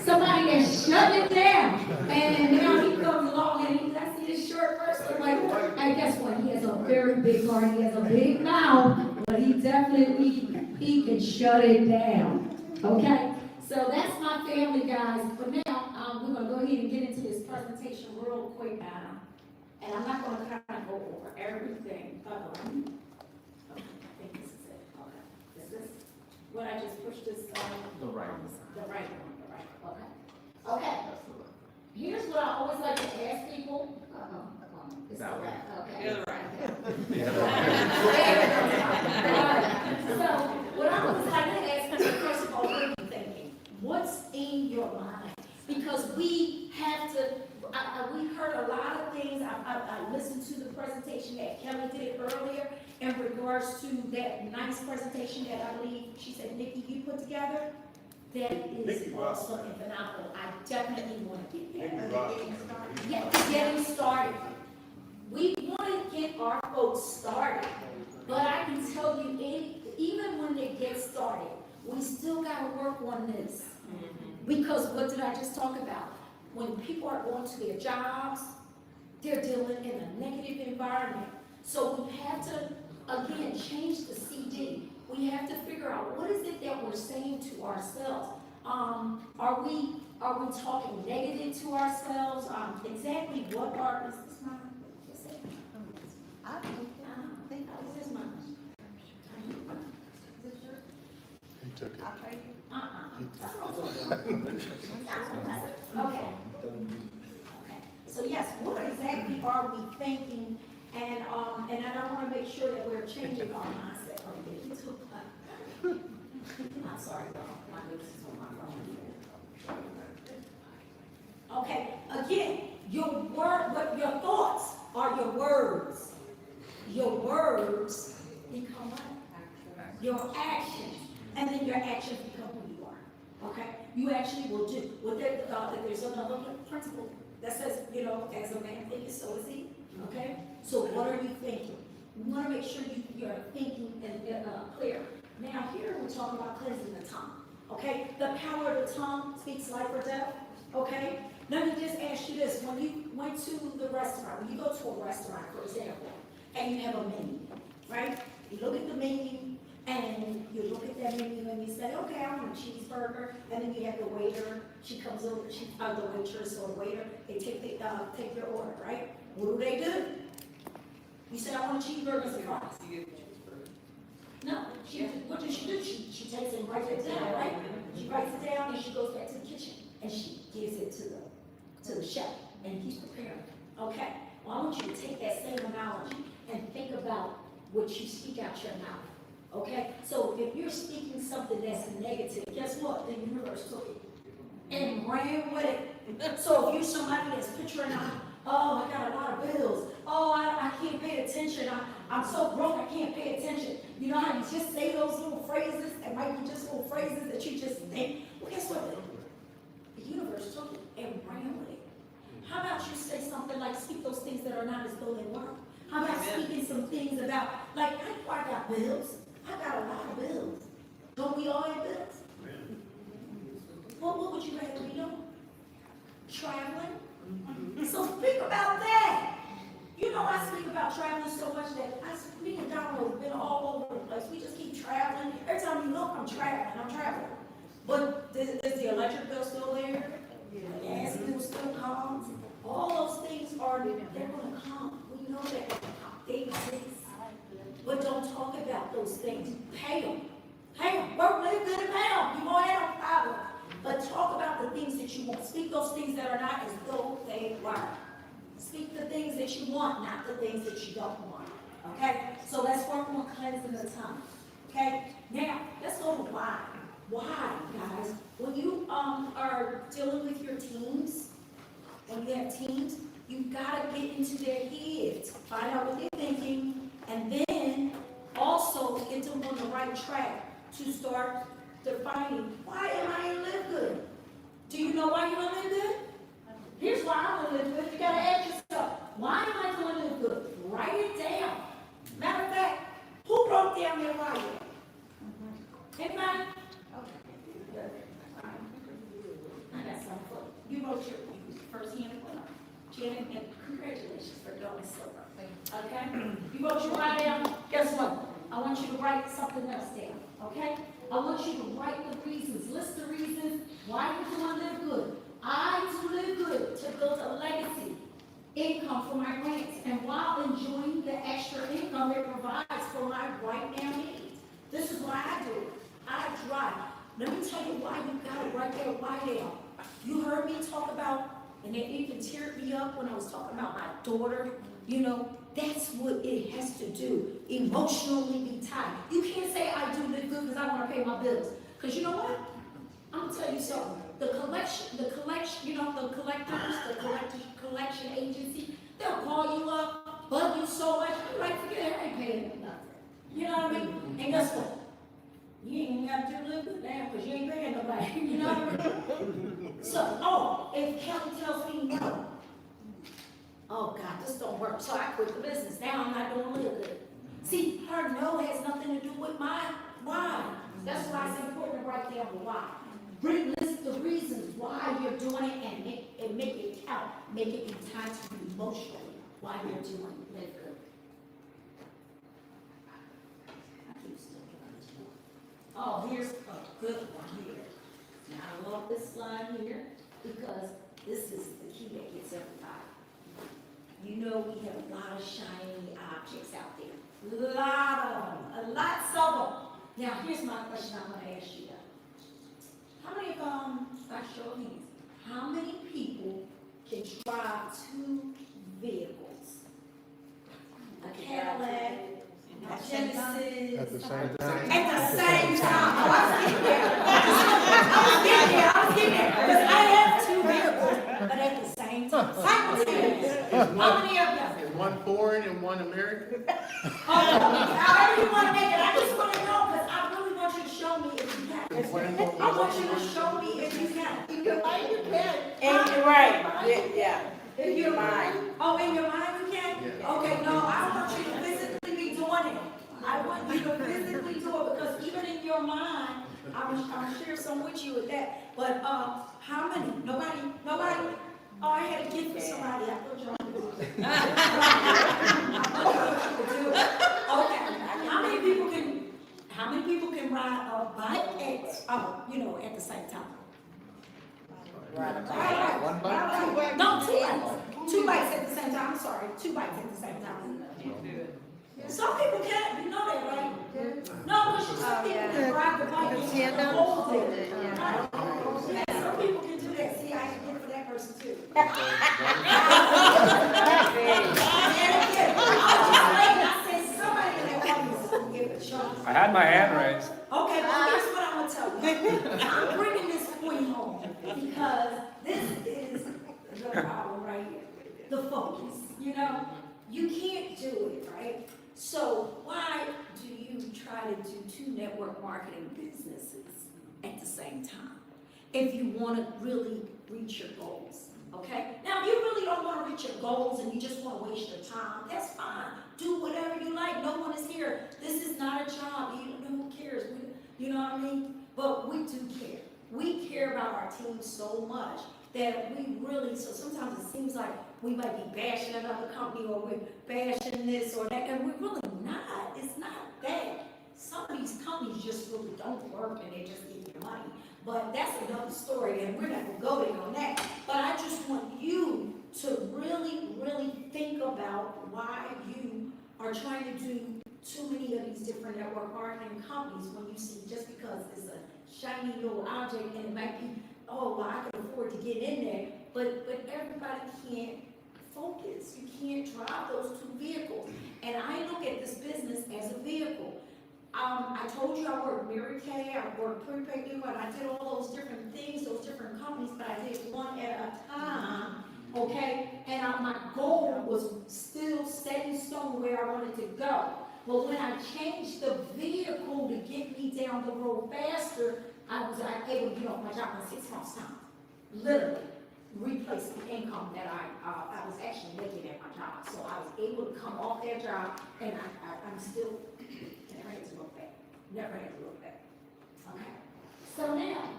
Somebody that shut it down. And now he comes along, and I see this short person, like, and guess what? He has a very big heart. He has a big mouth, but he he can shut it down. Okay? So that's my family, guys. But now, we're going to go ahead and get into this presentation real quick, and I'm not going to kind of go over everything. Okay, I think this is it. Okay. Is this what I just pushed this? The right. The right one, the right one. Okay. Okay. Here's what I always like to ask people. It's That way. okay. You're right. So, what I always like to ask people, first of all, what are you thinking? What's in your mind? Because we have to, we heard a lot of things. I listened to the presentation that Kelly did earlier in regards to that nice presentation that I believe she said, Nikki, you put together. That is awesome and phenomenal. I definitely want to get that. Yeah, getting started. We want to get our folks started, but I can tell you, even when they get started, we still got to work on this. Because what did I just talk about? When people are going to their jobs, they're dealing in a negative environment. So we have to, again, change the CD. We have to figure out what is it that we're saying to ourselves. Are we talking negative to ourselves? Exactly what are, is this mine? Is it? I think this is mine. Is this yours? He took it. Okay. Okay. So yes, what exactly are we thinking? And I want to make sure that we're changing our mindset. I'm sorry, y'all. My notes is on my phone. Okay. Again, your thoughts are your words. Your words become what? Your actions. And then your actions become who you are. Okay? You actually will do. There's another principle that says, you know, as a man thinketh, so is he. Okay? So what are you thinking? We want to make sure you're thinking and clear. Now here we're talking about cleansing the tongue. Okay? The power of the tongue speaks life or death. Okay? Let me just ask you this. When you went to the restaurant, when you go to a restaurant, for example, and you have a menu, right? You look at the menu, and you look at that menu and you say, okay, I want a cheeseburger. And then you have the waiter, she comes over, the waitress or the waiter, they take your order, right? What do? You say, I want a cheeseburger and some fries. No, what does she do? She takes it and writes it down, right? She writes it down and she goes back to the kitchen and she gives it to the chef and he's preparing. Okay, well, I want you to take that same analogy and think about what you speak out your mouth. Okay, so if you're speaking something that's negative, guess what? The universe took it and ran with it. So if you're somebody that's picturing out, oh, I got a lot of bills. Oh, I can't pay attention. I'm so broke, I can't pay attention. You know how you just say those little phrases that might be just little phrases that you just think? Well, guess what? The universe took it and ran with it. How about you say something like, speak those things that are not as though they were? How about speaking some things about, like, I got bills. I got a lot of bills. Don't we all have bills? Well, what would you rather be doing? Traveling? So think about that. You know, I speak about traveling so much that me and Donald have been all over the place. We just keep traveling. Every time you look, I'm traveling. But is the electric bill still there? The gas bill still comes. All those things they're going to come. We know that they're going to come. They exist. But don't talk about those things. Pay them. work, live good, and pound. You won't have no problem. But talk about the things that you want. Speak those things that are not as though they were. Speak the things that you want, not the things that you don't want. Okay? So let's work on cleansing the tongue. Okay? Now, let's go to why. Why, guys? When you are dealing with your teams, when you have teams, you gotta get into their heads, find out what they're thinking, and then also get them on the right track to start defining, why am I in LiveGood? Do you know why you're in LiveGood? Here's why I'm in LiveGood. You gotta ask yourself, why am I doing LiveGood? Write it down. Matter of fact, who wrote down their why? Anybody? I got something for you. You wrote your first hand winner. Janet, and congratulations for going silver. Okay? You wrote your why down. Guess what? I want you to write something else down. Okay? I want you to write the reasons. List the reasons why you do LiveGood. I do LiveGood to build a legacy income for my grants, and while enjoying the extra income it provides for my right now needs. This is why I do it. I drive. Let me tell you why you got to write that why down. You heard me talk about, and it even teared me up when I was talking about my daughter. You know, that's what it has to do. Emotionally be tied. You can't say I do LiveGood because I want to pay my bills. Because you know what? I'm gonna tell you something. The collection, you know, the collection agency, they'll call you up, bug you so much, you're like, forget it, I ain't paying them nothing. You know what I mean? And guess what? You ain't got to do LiveGood now because you ain't paying nobody. You know what I mean? So, if Kelly tells me no, oh God, this don't work. So I quit the business. Now I'm not doing LiveGood. See, her no has nothing to do with my why. That's why it's important to write down the why. List the reasons why you're doing it and make it count. Make it be tied to you emotionally why you're doing LiveGood. I keep still doing this one. Oh, here's a good one here. Now I love this slide here because this is the key that gets everybody. You know we have a lot of shiny objects out there. Lots of them. Now here's my question I'm going to ask you. How many by show of hands, how many people can drive two vehicles? A Cadillac, a Genesis. At the same time. At the same time. I was getting there. Because I have two vehicles, but at the same time. How many of you? Is one foreign and one American? However you want to make it, I just want to know because I really want you to show me if you can. I want you to show me if you can. You can. And you're right, yeah. If you're Mind. Oh, in your mind you can? Yeah. Okay, no, I want you to physically be doing it. I want you to physically do it because even in your mind, I'm share some with you with that. But how many? Nobody? Oh, I had a gift for somebody. I thought y'all could do it. Okay. How many people can ride a bike at the same time? One bike? No, two bikes. Two bikes at the same time. I'm sorry. Two bikes at the same time. Some people can't. You know that, right? No, but some people can ride the bike and hold it. Yeah, some people can do that. See, I can get for that person too. I had my hand raised. Okay, well, here's what I'm gonna tell you. I'm bringing this point home because this is the problem right here, the focus. You know, you can't do it, right? So why do you try to do two network marketing businesses at the same time if you want to really reach your goals? Okay? Now, if you really don't want to reach your goals and you just want to waste your time, that's fine. Do whatever you like. No one is here. This is not a job. Who cares? You know what I mean? But we do care. We care about our team so much that we really, so sometimes it seems like we might be bashing another company or we're bashing this or that, and we're really not. It's not that. Some of these companies just really don't work and they just give you money. But that's another story, and we're not going to go there on that. But I just want you to really, really think about why you are trying to do too many of these different network marketing companies, when you see just because it's a shiny little object and it might be, oh, well, I can afford to get in there, but everybody can't focus. You can't drive those two vehicles. And I look at this business as a vehicle. I told you I worked Mary Kay, I worked Prepaid Legal, and I did all those different things, those different companies, but I did one at a time, okay? And my goal was still set in stone where I wanted to go. But when I changed the vehicle to get me down the road faster, I was able to get off my job in 6 months' time. Literally, replace the income that I was actually making at my job. So I was able to come off that job, and I'm still, never had to look back. Never had to look back. Okay. So now,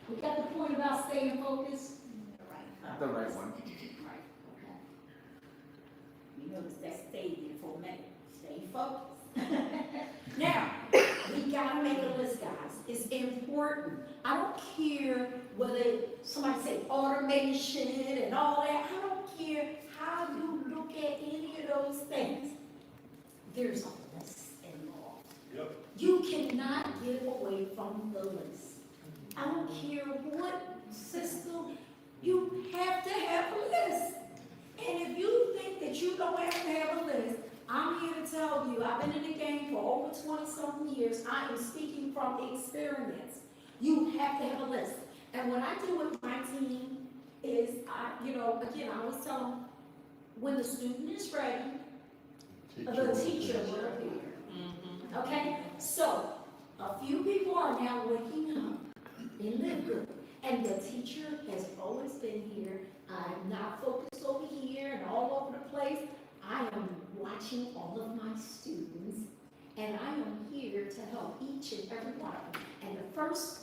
we got the point about staying focused. The right one. Right, okay. You notice that stayed there for a minute. Stay focused. Now, we gotta make a list, guys. It's important. I don't care whether somebody say automation and all that. I don't care how you look at any of those things. There's a list involved. Yep. You cannot get away from the list. I don't care what system, you have to have a list. And if you think that you don't have to have a list, I'm here to tell you, I've been in the game for over 20-something years. I am speaking from experience. You have to have a list. And what I do with my team is, again, I always tell them, when the student is ready, the teacher will appear. Okay? So, a few people are now waking up in LiveGood. And the teacher has always been here. I'm not focused over here and all over the place. I am watching all of my students, and I am here to help each and every one of them. And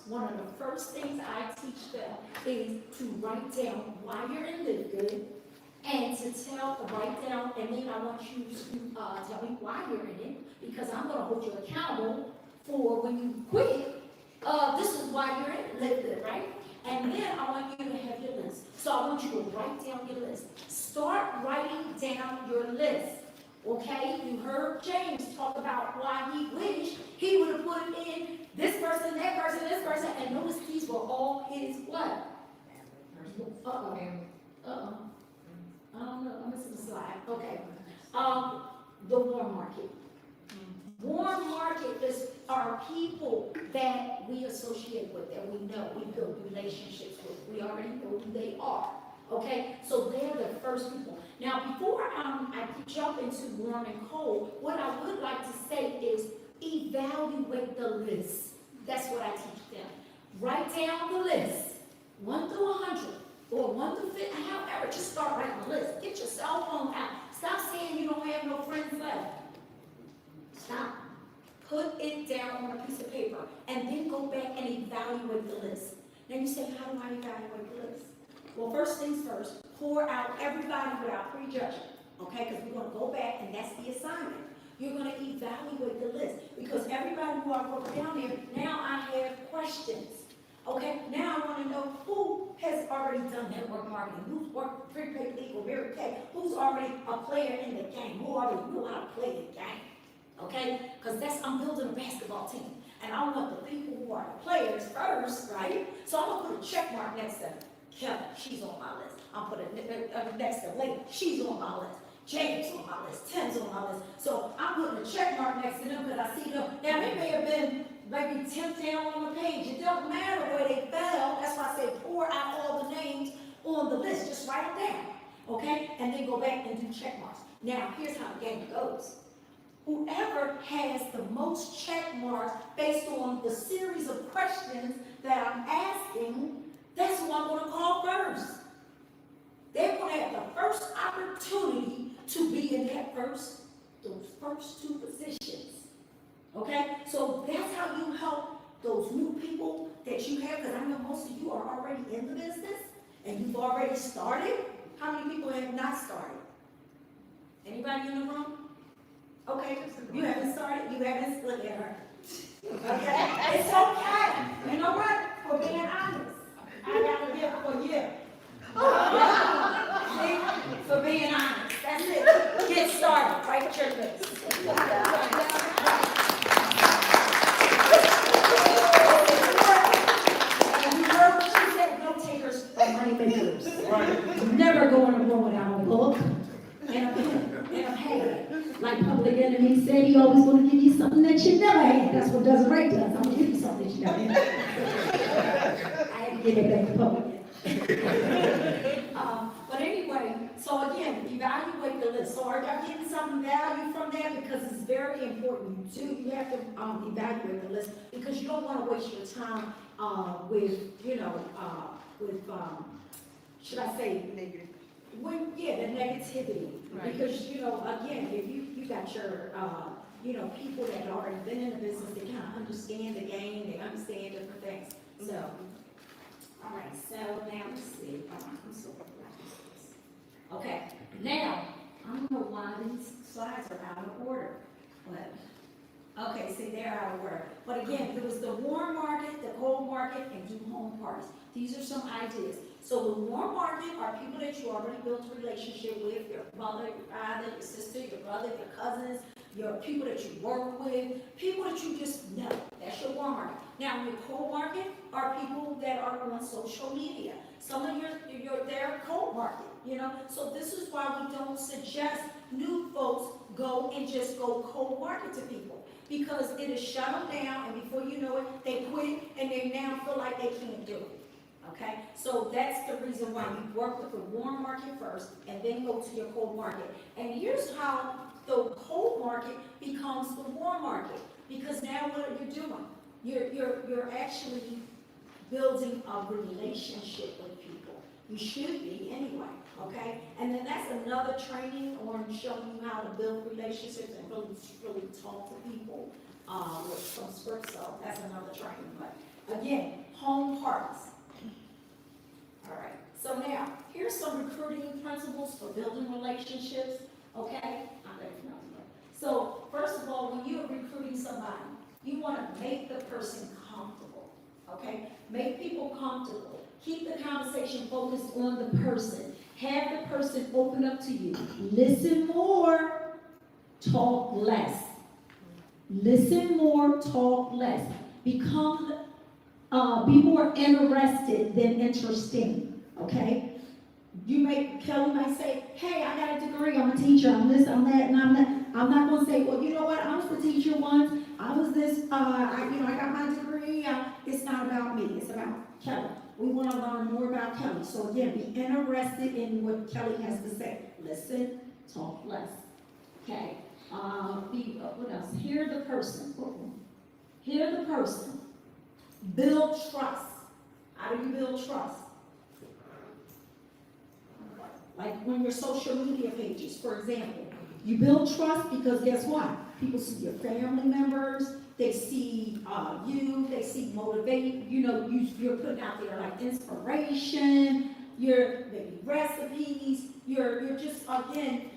one of the first things I teach them is to write down why you're in LiveGood, and to write down, and then I want you to tell me why you're in it, because I'm going to hold you accountable for when you quit. This is why you're in LiveGood, right? And then I want you to have your list. So I want you to write down your list. Start writing down your list. Okay? You heard James talk about why he wished he would have put in this person, that person, this person, and notice these were all his what? Uh-oh. I don't know. I'm missing the slide. Okay. The warm market. Warm market are people that we associate with, that we know, we build relationships with. We already know who they are. Okay? So they're the first people. Now, before I jump into warm and cold, what I would like to say is evaluate the list. That's what I teach them. Write down the list, 1 through 100, or 1 through 50, however, just start writing the list. Get your cell phone out. Stop saying you don't have no friends left. Stop. Put it down on a piece of paper, and then go back and evaluate the list. Now you say, how do I evaluate the list? Well, first things first, pour out everybody without prejudgment, okay? Because we're going to go back, and that's the assignment. You're going to evaluate the list, because everybody who I wrote down there, now I have questions, okay? Now I want to know who has already done network marketing, who's worked Prepaid Legal, Mary Kay, who's already a player in the game, who already know how to play the game. Okay? Because I'm building a basketball team. And I want the people who are the players first, right? So I'm going to put a check mark next to Kelly. She's on my list. I'll put it next to Lee. She's on my list. James on my list. Tim's on my list. So I'm putting a check mark next to them because I see them. Now, they may have been maybe 10th down on the page. It don't matter where they fell. That's why I say pour out all the names on the list. Just write them down. Okay? And then go back and do check marks. Now, here's how the game goes. Whoever has the most check marks based on the series of questions that I'm asking, that's who I'm going to call first. They're going to have the first opportunity to be in those first 2 positions. Okay? So that's how you help those new people that you have, because I know most of you are already in the business and you've already started. How many people have not started? Anybody in the room? Okay, you haven't started, you haven't, look at her. Okay, it's okay. You know what? For being honest, I got to give for you. See? For being honest, that's it. Get started, right at your list. makers. Never go in a room without a book and a pen and a pad. Like Public Enemy said, he always gonna give you something that you never had. That's what Desiree does. I'm gonna give you something that you never had. I had to give it back to Public Enemy. But anyway, so again, evaluate the list. So are y'all getting some value from that? Because it's very important too. You have to evaluate the list because you don't want to waste your time with, should I say, Negative. the negativity. Right. Because, again, if you got your, people that have already been in the business, they kind of understand the game, they understand different things. So, all right, so now let's see. I'm so glad. Okay, now, I don't know why these slides are out of order, but, okay, see, they're out of order. But again, it was the warm market, the cold market, and do home parties. These are some ideas. So the warm market are people that you already built a relationship with, your mother, your father, your sister, your brother, your cousins, your people that you work with, people that you just know. That's your warm market. Now, your cold market are people that are on social media. Some of they're cold market, So this is why we don't suggest new folks go and just go cold market to people. Because it is shut them down, and before you know it, they quit, and they now feel like they can't do it. Okay, so that's the reason why you work with the warm market first, and then go to your cold market. And here's how the cold market becomes the warm market. Because now what are you doing? You're actually building a relationship with people. You should be anyway. Okay, and then that's another training on showing you how to build relationships and really talk to people with some scripts. So that's another training. But again, home parties. All right, so now, here's some recruiting principles for building relationships, okay? So, first of all, when you're recruiting somebody, you want to make the person comfortable, okay? Make people comfortable. Keep the conversation focused on the person. Have the person open up to you. Listen more, talk less. Listen more, talk less. Be more interested than interesting, okay? Kelly might say, hey, I got a degree, I'm a teacher, I'm this, I'm that, and I'm that. I'm not gonna say, well, you know what, I was the teacher once, I was this, I got my degree, it's not about me, it's about Kelly. We wanna learn more about Kelly. So again, be interested in what Kelly has to say. Listen, talk less, okay? What else? Hear the person. Hear the person. Build trust. How do you build trust? Like on your social media pages, for example. You build trust because guess what? People see your family members, they see you, they see motivate, you're putting out there like inspiration, your maybe recipes, you're just again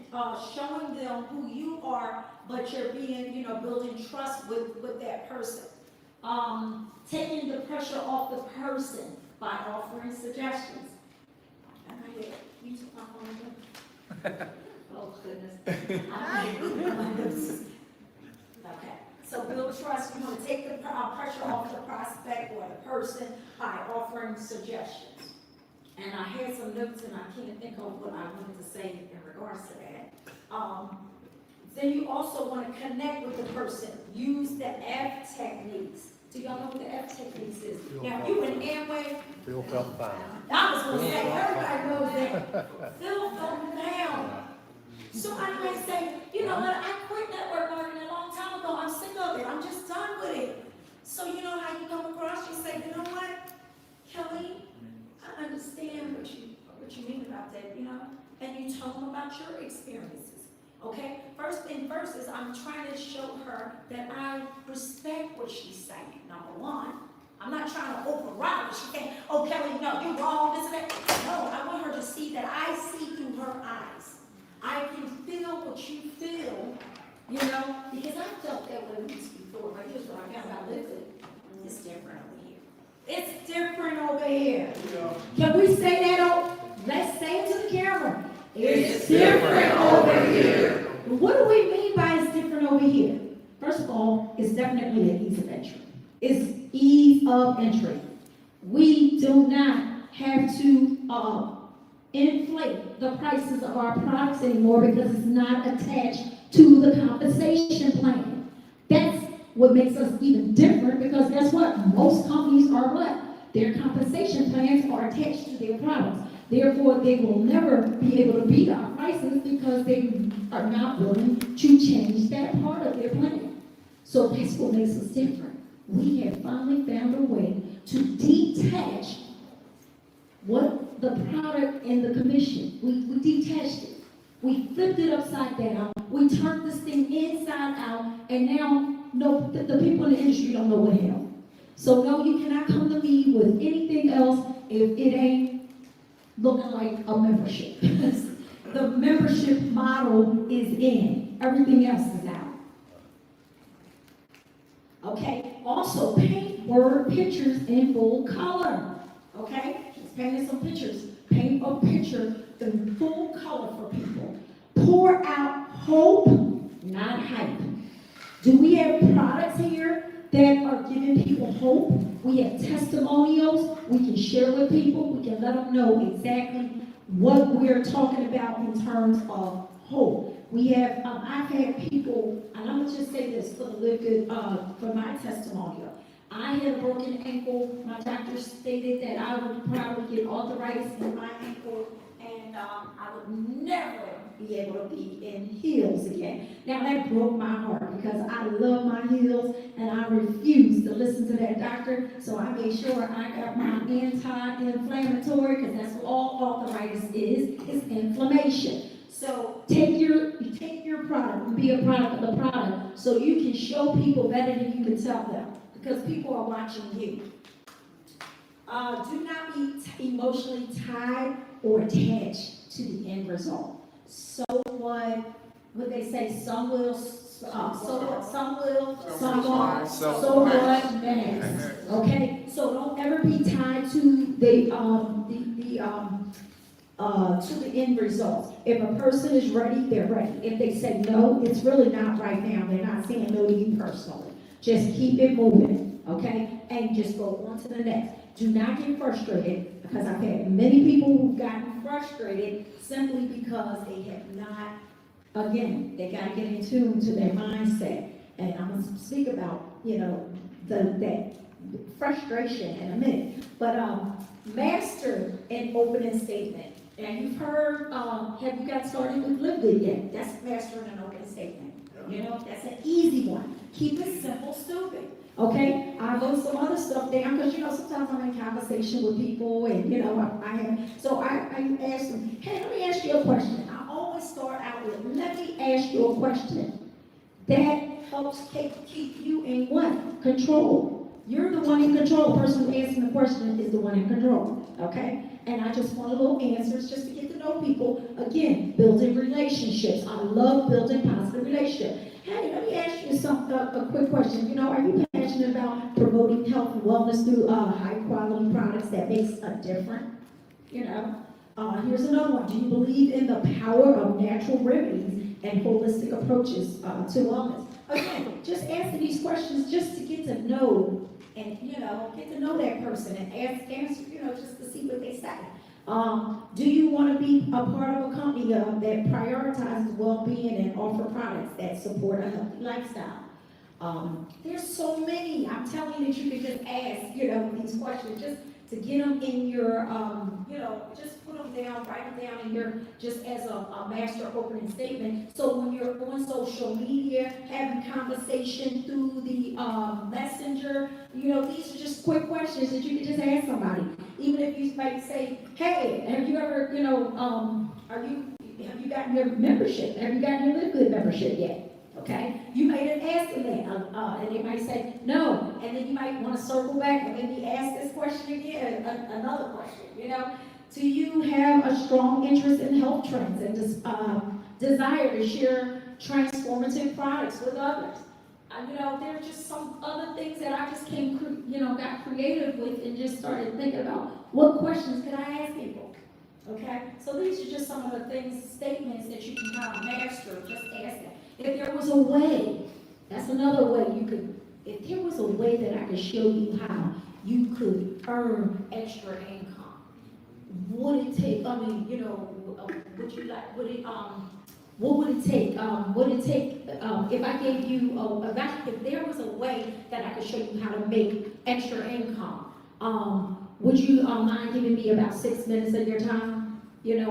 showing them who you are, but you're being, building trust with that person. Taking the pressure off the person by offering suggestions. You took my phone. Oh, goodness. Okay, so build trust. You want to take the pressure off the prospect or the person by offering suggestions. And I had some notes and I can't think of what I wanted to say in regards to that. Then you also want to connect with the person. Use the F techniques. Do y'all know what the F techniques is? Now, you in Amway. Phil felt down. I was going to say, everybody knows that. Phil felt down. So I might say, you know what, I quit network marketing a long time ago. I'm sick of it. I'm just done with it. So you know how you come across, you say, you know what, Kelly, I understand what you mean about that, and you tell them about your experiences. Okay? First thing first is I'm trying to show her that I respect what she's saying, number one. I'm not trying to override what she's saying. Oh, Kelly, no, you're wrong, this and that. No, I want her to see that I see through her eyes. I can feel what you feel, because I felt that way once before. But here's what I found out LiveGood. It's different over here. It's different over here. Can we say that? Let's say it to the camera. It's different over here. What do we mean by it's different over here? First of all, it's definitely an ease of entry. It's ease of entry. We do not have to, inflate the prices of our products anymore because it's not attached to the compensation plan. That's what makes us even different, because guess what? Most companies are what? Their compensation plans are attached to their products. Therefore, they will never be able to beat our prices because they are not willing to change that part of their plan. So that's what makes us different. We have finally found a way to detach what the product and the commission. We detached it. We flipped it upside down. We turned this thing inside out, and now no, the people in the industry don't know what hell. So no, you cannot come to me with anything else if it ain't looking like a membership. The membership model is in. Everything else is out. Okay, also paint word pictures in full color. Okay, just painting some pictures. Paint a picture in full color for people. Pour out hope, not hype. Do we have products here that are giving people hope? We have testimonials we can share with people. We can let them know exactly what we're talking about in terms of hope. We have, I've had people, and I'm gonna just say this for the LiveGood, for my testimonial. I had a broken ankle. My doctor stated that I would probably get arthritis in my ankle, and I would never be able to be in heels again. Now that broke my heart because I love my heels, and I refused to listen to that doctor. So I made sure I got my anti-inflammatory, because that's what all arthritis is inflammation. So take your product and be a product of the product, so you can show people better than you can tell them, because people are watching you. Do not be emotionally tied or attached to the end result. So what they say, some will, some what next. Okay, so don't ever be tied to to the end result. If a person is ready, they're ready. If they say no, it's really not right now. They're not saying no to you personally. Just keep it moving, okay? And just go on to the next. Do not get frustrated, because I've had many people who've gotten frustrated simply because they have not, again, they got to get in tune to their mindset. And I'm going to speak about, that frustration in a minute. But master an opening statement. And you've heard, have you got started with LiveGood yet? That's mastering an opening statement. That's an easy one. Keep it simple, stupid. Okay, I wrote some other stuff down because sometimes I'm in conversation with people, and so I asked them, hey, let me ask you a question. I always start out with, let me ask you a question. That helps keep you in what? Control. You're the one in control. The person who asking the question is the one in control. Okay? And I just want a little answers just to get to know people. Again, building relationships. I love building positive relationships. Hey, let me ask you a quick question. Are you passionate about promoting health and wellness through high quality products that makes a difference? Here's another one. Do you believe in the power of natural remedies and holistic approaches to wellness? Again, just answer these questions just to get to know, and get to know that person, and answer, just to see what they say. Do you want to be a part of a company that prioritizes well-being and offer products that support a healthy lifestyle? There's so many. I'm telling you that you can just ask, these questions just to get them in your, just put them down, write them down in your, just as a master opening statement. So when you're on social media, having conversation through the messenger, these are just quick questions that you can just ask somebody. Even if you might say, hey, have you ever, have you gotten your membership? Have you gotten your LiveGood membership yet? Okay, you might have asked them that, and they might say no, and then you might want to circle back and maybe ask this question again, another question. Do you have a strong interest in health trends and desire to share transformative products with others? There are just some other things that I just got creative with and just started thinking about what questions could I ask people. Okay, so these are just some of the statements that you can kind of master. Just ask them. If there was a way, that's another way if there was a way that I could show you how you could earn extra income, it take, would you like, what would it take, if I gave you, if there was a way that I could show you how to make extra income, would you, mind giving me about 6 minutes of your time?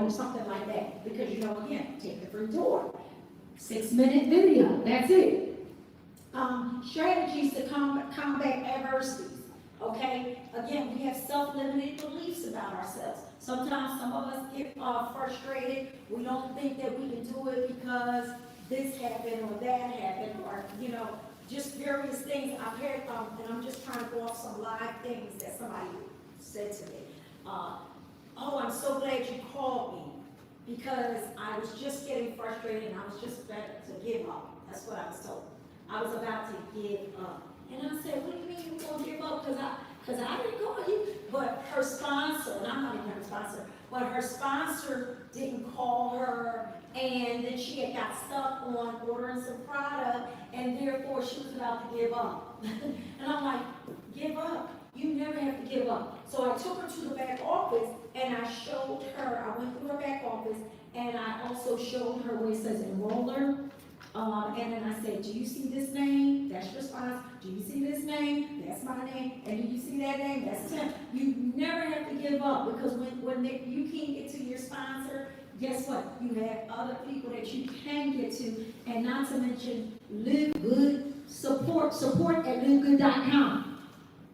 Something like that, because again, take the free tour, 6-minute video, that's it. Strategies to combat adversities. Okay, again, we have self-limiting beliefs about ourselves. Sometimes some of us get frustrated. We don't think that we can do it because this happened or that happened, or just various things. I've had, and I'm just trying to go off some live things that somebody said to me. Oh, I'm so glad you called me because I was just getting frustrated and I was just about to give up. That's what I was told. I was about to give up. And I said, what do you mean you're going to give up? Because I didn't call you. But her sponsor, and I'm not even her sponsor, but her sponsor didn't call her, and then she had got stuck on ordering some product, and therefore she was about to give up. And I'm like, give up? You never have to give up. So I took her to the back office, and I showed her, I went through her back office, and I also showed her where it says enroller. And then I said, do you see this name? That's your sponsor. Do you see this name? That's my name. And do you see that name? That's Tim. You never have to give up, because when you can't get to your sponsor, guess what? You have other people that you can get to, and not to mention LiveGood support at livegood.com.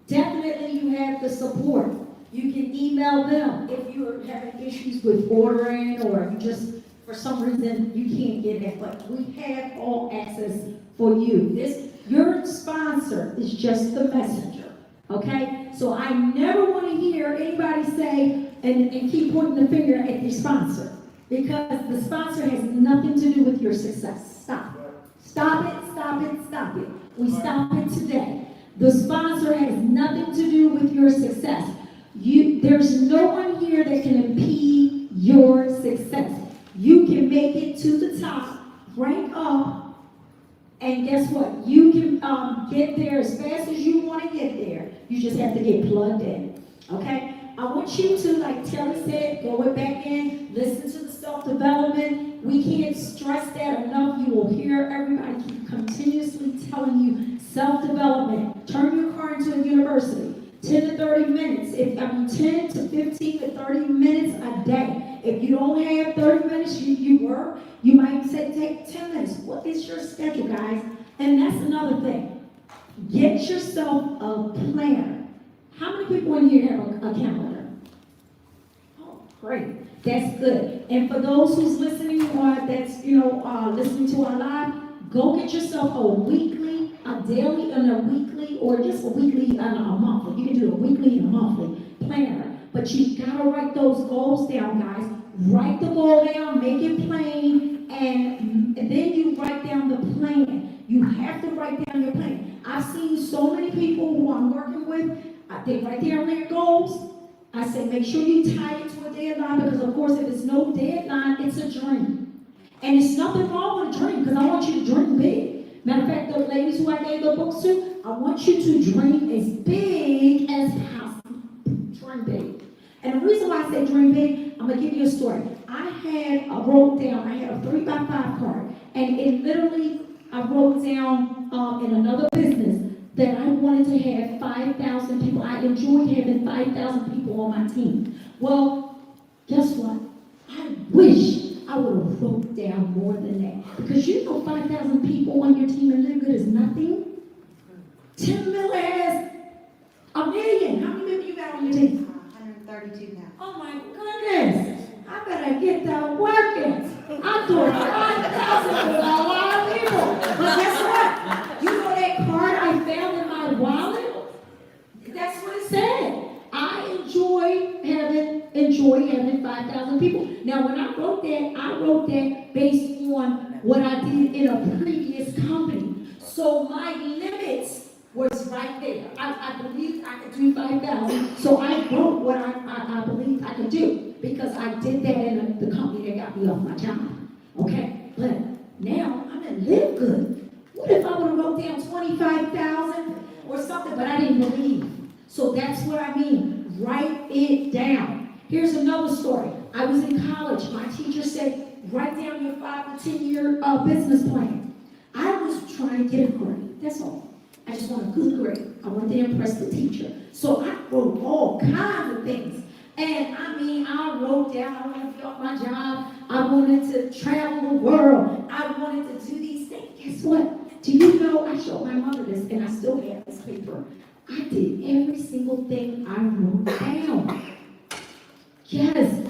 Definitely you have the support. You can email them if you're having issues with ordering, or you just for some reason you can't get it, but we have all access for you. Your sponsor is just the messenger, okay? So I never want to hear anybody say and keep pointing the finger at your sponsor, because the sponsor has nothing to do with your success. Stop it. Stop it, stop it, stop it. We stop it today. The sponsor has nothing to do with your success. There's no one here that can impede your success. You can make it to the top, rank up, and guess what? You can get there as fast as you want to get there. You just have to get plugged in, okay? I want you to, like Terry said, go back in, listen to the self-development. We can't stress that enough. You will hear everybody keep continuously telling you self-development. Turn your car into a university. 10 to 30 minutes, 10 to 15 to 30 minutes a day. If you don't have 30 minutes, you work, you might say take 10 minutes. What is your schedule, guys? And that's another thing. Get yourself a planner. How many people in here have a calendar? Oh, great. That's good. And for those who's listening or that's, listening to our live, go get yourself a weekly, a daily, and a weekly, or just a weekly and a monthly. You can do a weekly and a monthly planner. But you gotta write those goals down, guys. Write the goal down, make it plain, and then you write down the plan. You have to write down your plan. I've seen so many people who I'm working with, they write down their goals. I say, make sure you tie it to a deadline, because of course, if it's no deadline, it's a dream. And it's nothing wrong with a dream, because I want you to dream big. Matter of fact, the ladies who I gave the books to, I want you to dream as big as possible. Dream big. And the reason why I say dream big, I'm going to give you a story. I had a 3x5 card, and it literally, I wrote down in another business that I wanted to have 5,000 people. I enjoyed having 5,000 people on my team. Well, guess what? I wish I would have wrote down more than that. Because 5,000 people on your team in LiveGood is nothing. Tim Miller has 1 million. How many people you got on your team? 132 now. Oh my goodness. I better get that working. I'm doing 5,000 with a lot of people. But guess what? You know that card I found in my wallet? That's what it said. I enjoy having 5,000 people. Now, when I wrote that based on what I did in a previous company. So my limits was right there. I believed I could do 5,000, so I wrote what I believed I could do, because I did that in the company that got me off my job. Okay, but now I'm in LiveGood. What if I would have wrote down 25,000 or something, but I didn't believe? So that's what I mean. Write it down. Here's another story. I was in college. My teacher said, write down your 5 to 10 year business plan. I was trying to get a grade. That's all. I just want a good grade. I wanted to impress the teacher. So I wrote all kinds of things. And I mean, I wrote down, I wanted to be off my job. I wanted to travel the world. I wanted to do these things. Guess what? Do you know, I showed my mother this, and I still have this paper. I did every single thing I wrote down. Yes,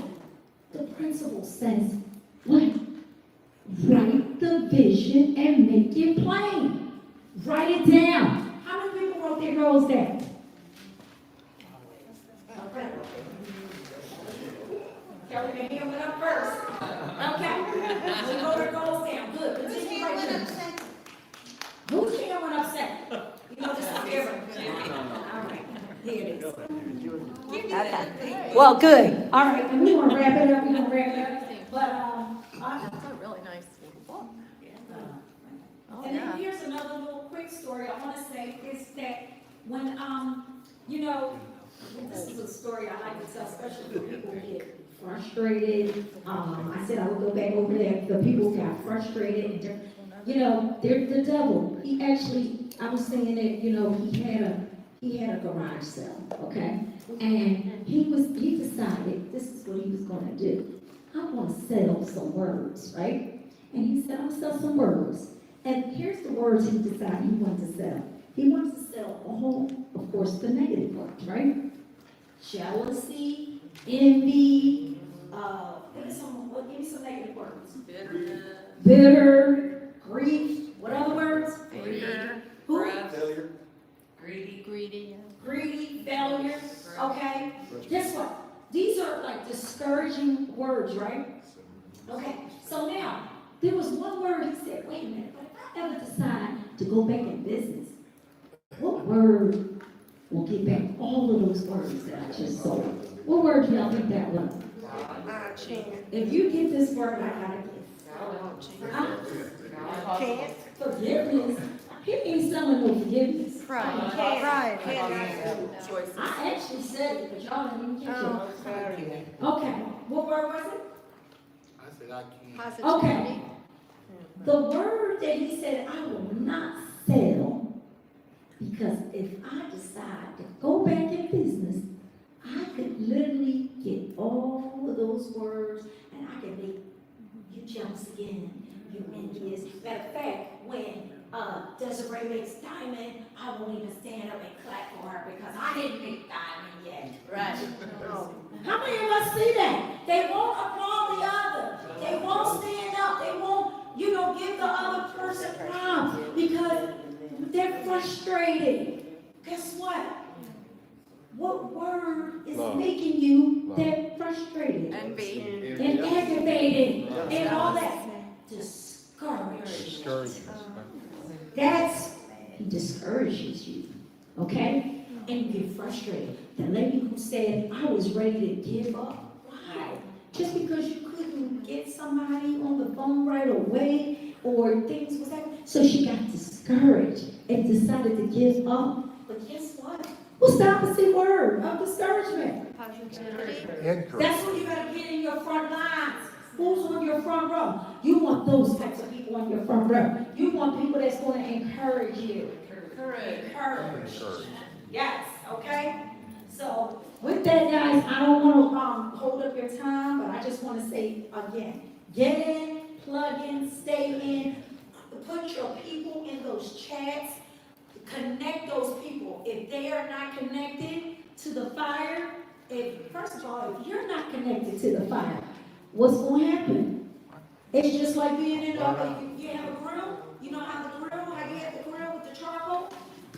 the principal says, what? Write the vision and make it plain. Write it down. How many people wrote their goals down? Okay. Kelly, your hand went up first. Okay. We wrote our goals down. Good. Continue writing. Whose hand went up second? You know, just give her. All right. Here it is. Okay. Well, good. All right. And we're going to wrap it up. We're going to wrap it up. But, That's a really nice book. and then here's another little quick story I want to say is that when, you know, this is a story I like to tell, especially when people get frustrated. I said I would go back over there. The people got frustrated and different. You know, the devil. He actually, I was saying that, you know, he had a garage sale, okay, and he decided this is what he was going to do. I'm going to sell some words, right? And he said, I'll sell some words. And here's the words he decided he wanted to sell. He wanted to sell all, of course, the negative words, right? Jealousy, envy, give me some negative words. Bitter, grief, what other words? Anger, Who? Failure. greedy. Greedy, failure, okay? Guess what? These are like discouraging words, right? Okay, so now, there was one word he said, wait a minute, but if I ever decide to go back in business, what word will get back all of those words that I just sold? What word do y'all think that was? If you get this word, I gotta get. Forgiveness. He ain't selling no forgiveness. Pride. I actually said it, but y'all didn't even catch it. Okay, what word was it? I said I can't. Positivity. The word that he said, I will not sell, because if I decide to go back in business, I could literally get all of those words and I could make you jealous again, you envious. Matter of fact, when Desiree makes diamond, I won't even stand up and clap for her because I didn't make diamond yet. Right. How many of us see that? They won't applaud the other. They won't stand up. They won't, you know, give the other person props because they're frustrated. Guess what? What word is making you that frustrated? Envy. And aggravated and all that? Discouraged. He discourages you, okay? And you get frustrated. The lady who said, I was ready to give up. Why? Just because you couldn't get somebody on the phone right away or things was happening. So she got discouraged and decided to give up. But guess what? What's the opposite word of discouragement? Positivity. That's what you gotta get in your front lines. Who's on your front row? You want those types of people on your front row. You want people that's gonna encourage you. Encourage. Yes, okay? So, with that, guys, I don't wanna hold up your time, but I just wanna say again, get in, plug in, stay in, put your people in those chats, connect those people. If they are not connected to the fire, first of all, if you're not connected to the fire, what's going to happen? It's just like being in you have a grill. You know how you have the grill with the charcoal,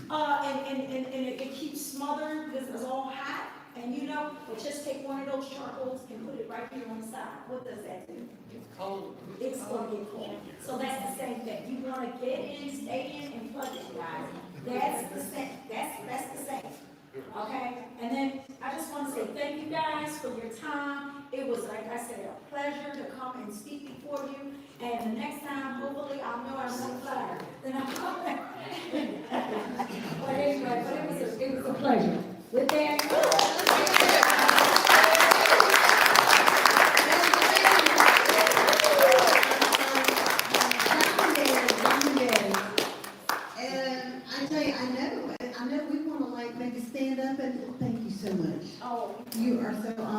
and it keeps smothered because it's all hot. And you know, but just take one of those charcoals and put it right here on the side. What does that do? It's cold. It's going to get cold. So that's the same thing. You want to get in, stay in, and plug it, guys. That's the same. That's the same. Okay? And then I just want to say thank you guys for your time. It was, like I said, a pleasure to come and speak before you. And the next time, hopefully, I'll know I'm on fire. Then I'll come back. But anyway, it was a pleasure. With that.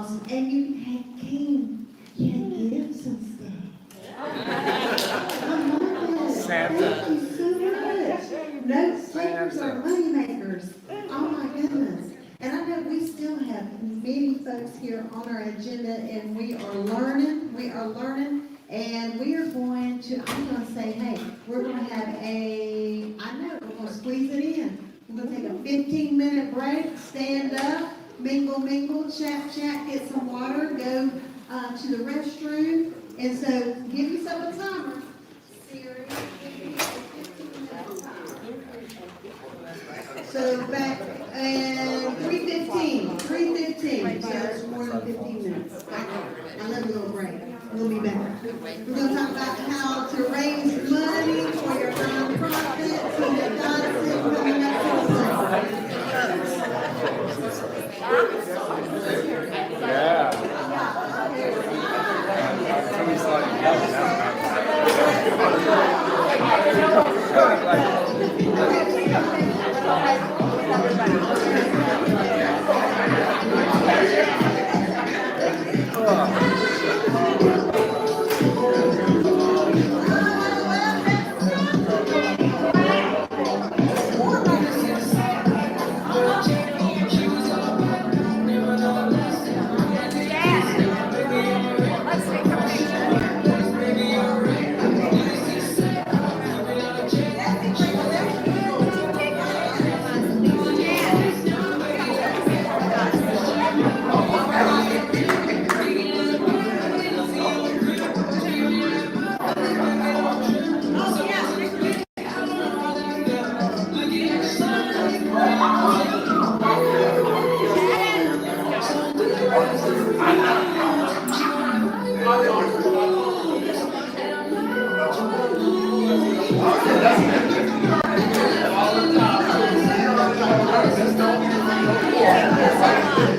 awesome. And you had came, you had gifts and stuff. I love it. Santa. Thank you so much. Note takers are money makers. Oh my goodness. And I know we still have many folks here on our agenda and we are learning, and we are going to, I'm gonna say, hey, we're gonna have I know, we're gonna squeeze it in. We're gonna take a 15-minute break, stand up, mingle, chat, get some water, go to the restroom. And so give yourself a timer. Siri, give me a 15-minute timer. So back, and 3:15, so it's more than 15 minutes. I love a little break. We'll be back. We're gonna talk about how to raise money for your nonprofits and the concept coming up for Let's take a picture. Yeah.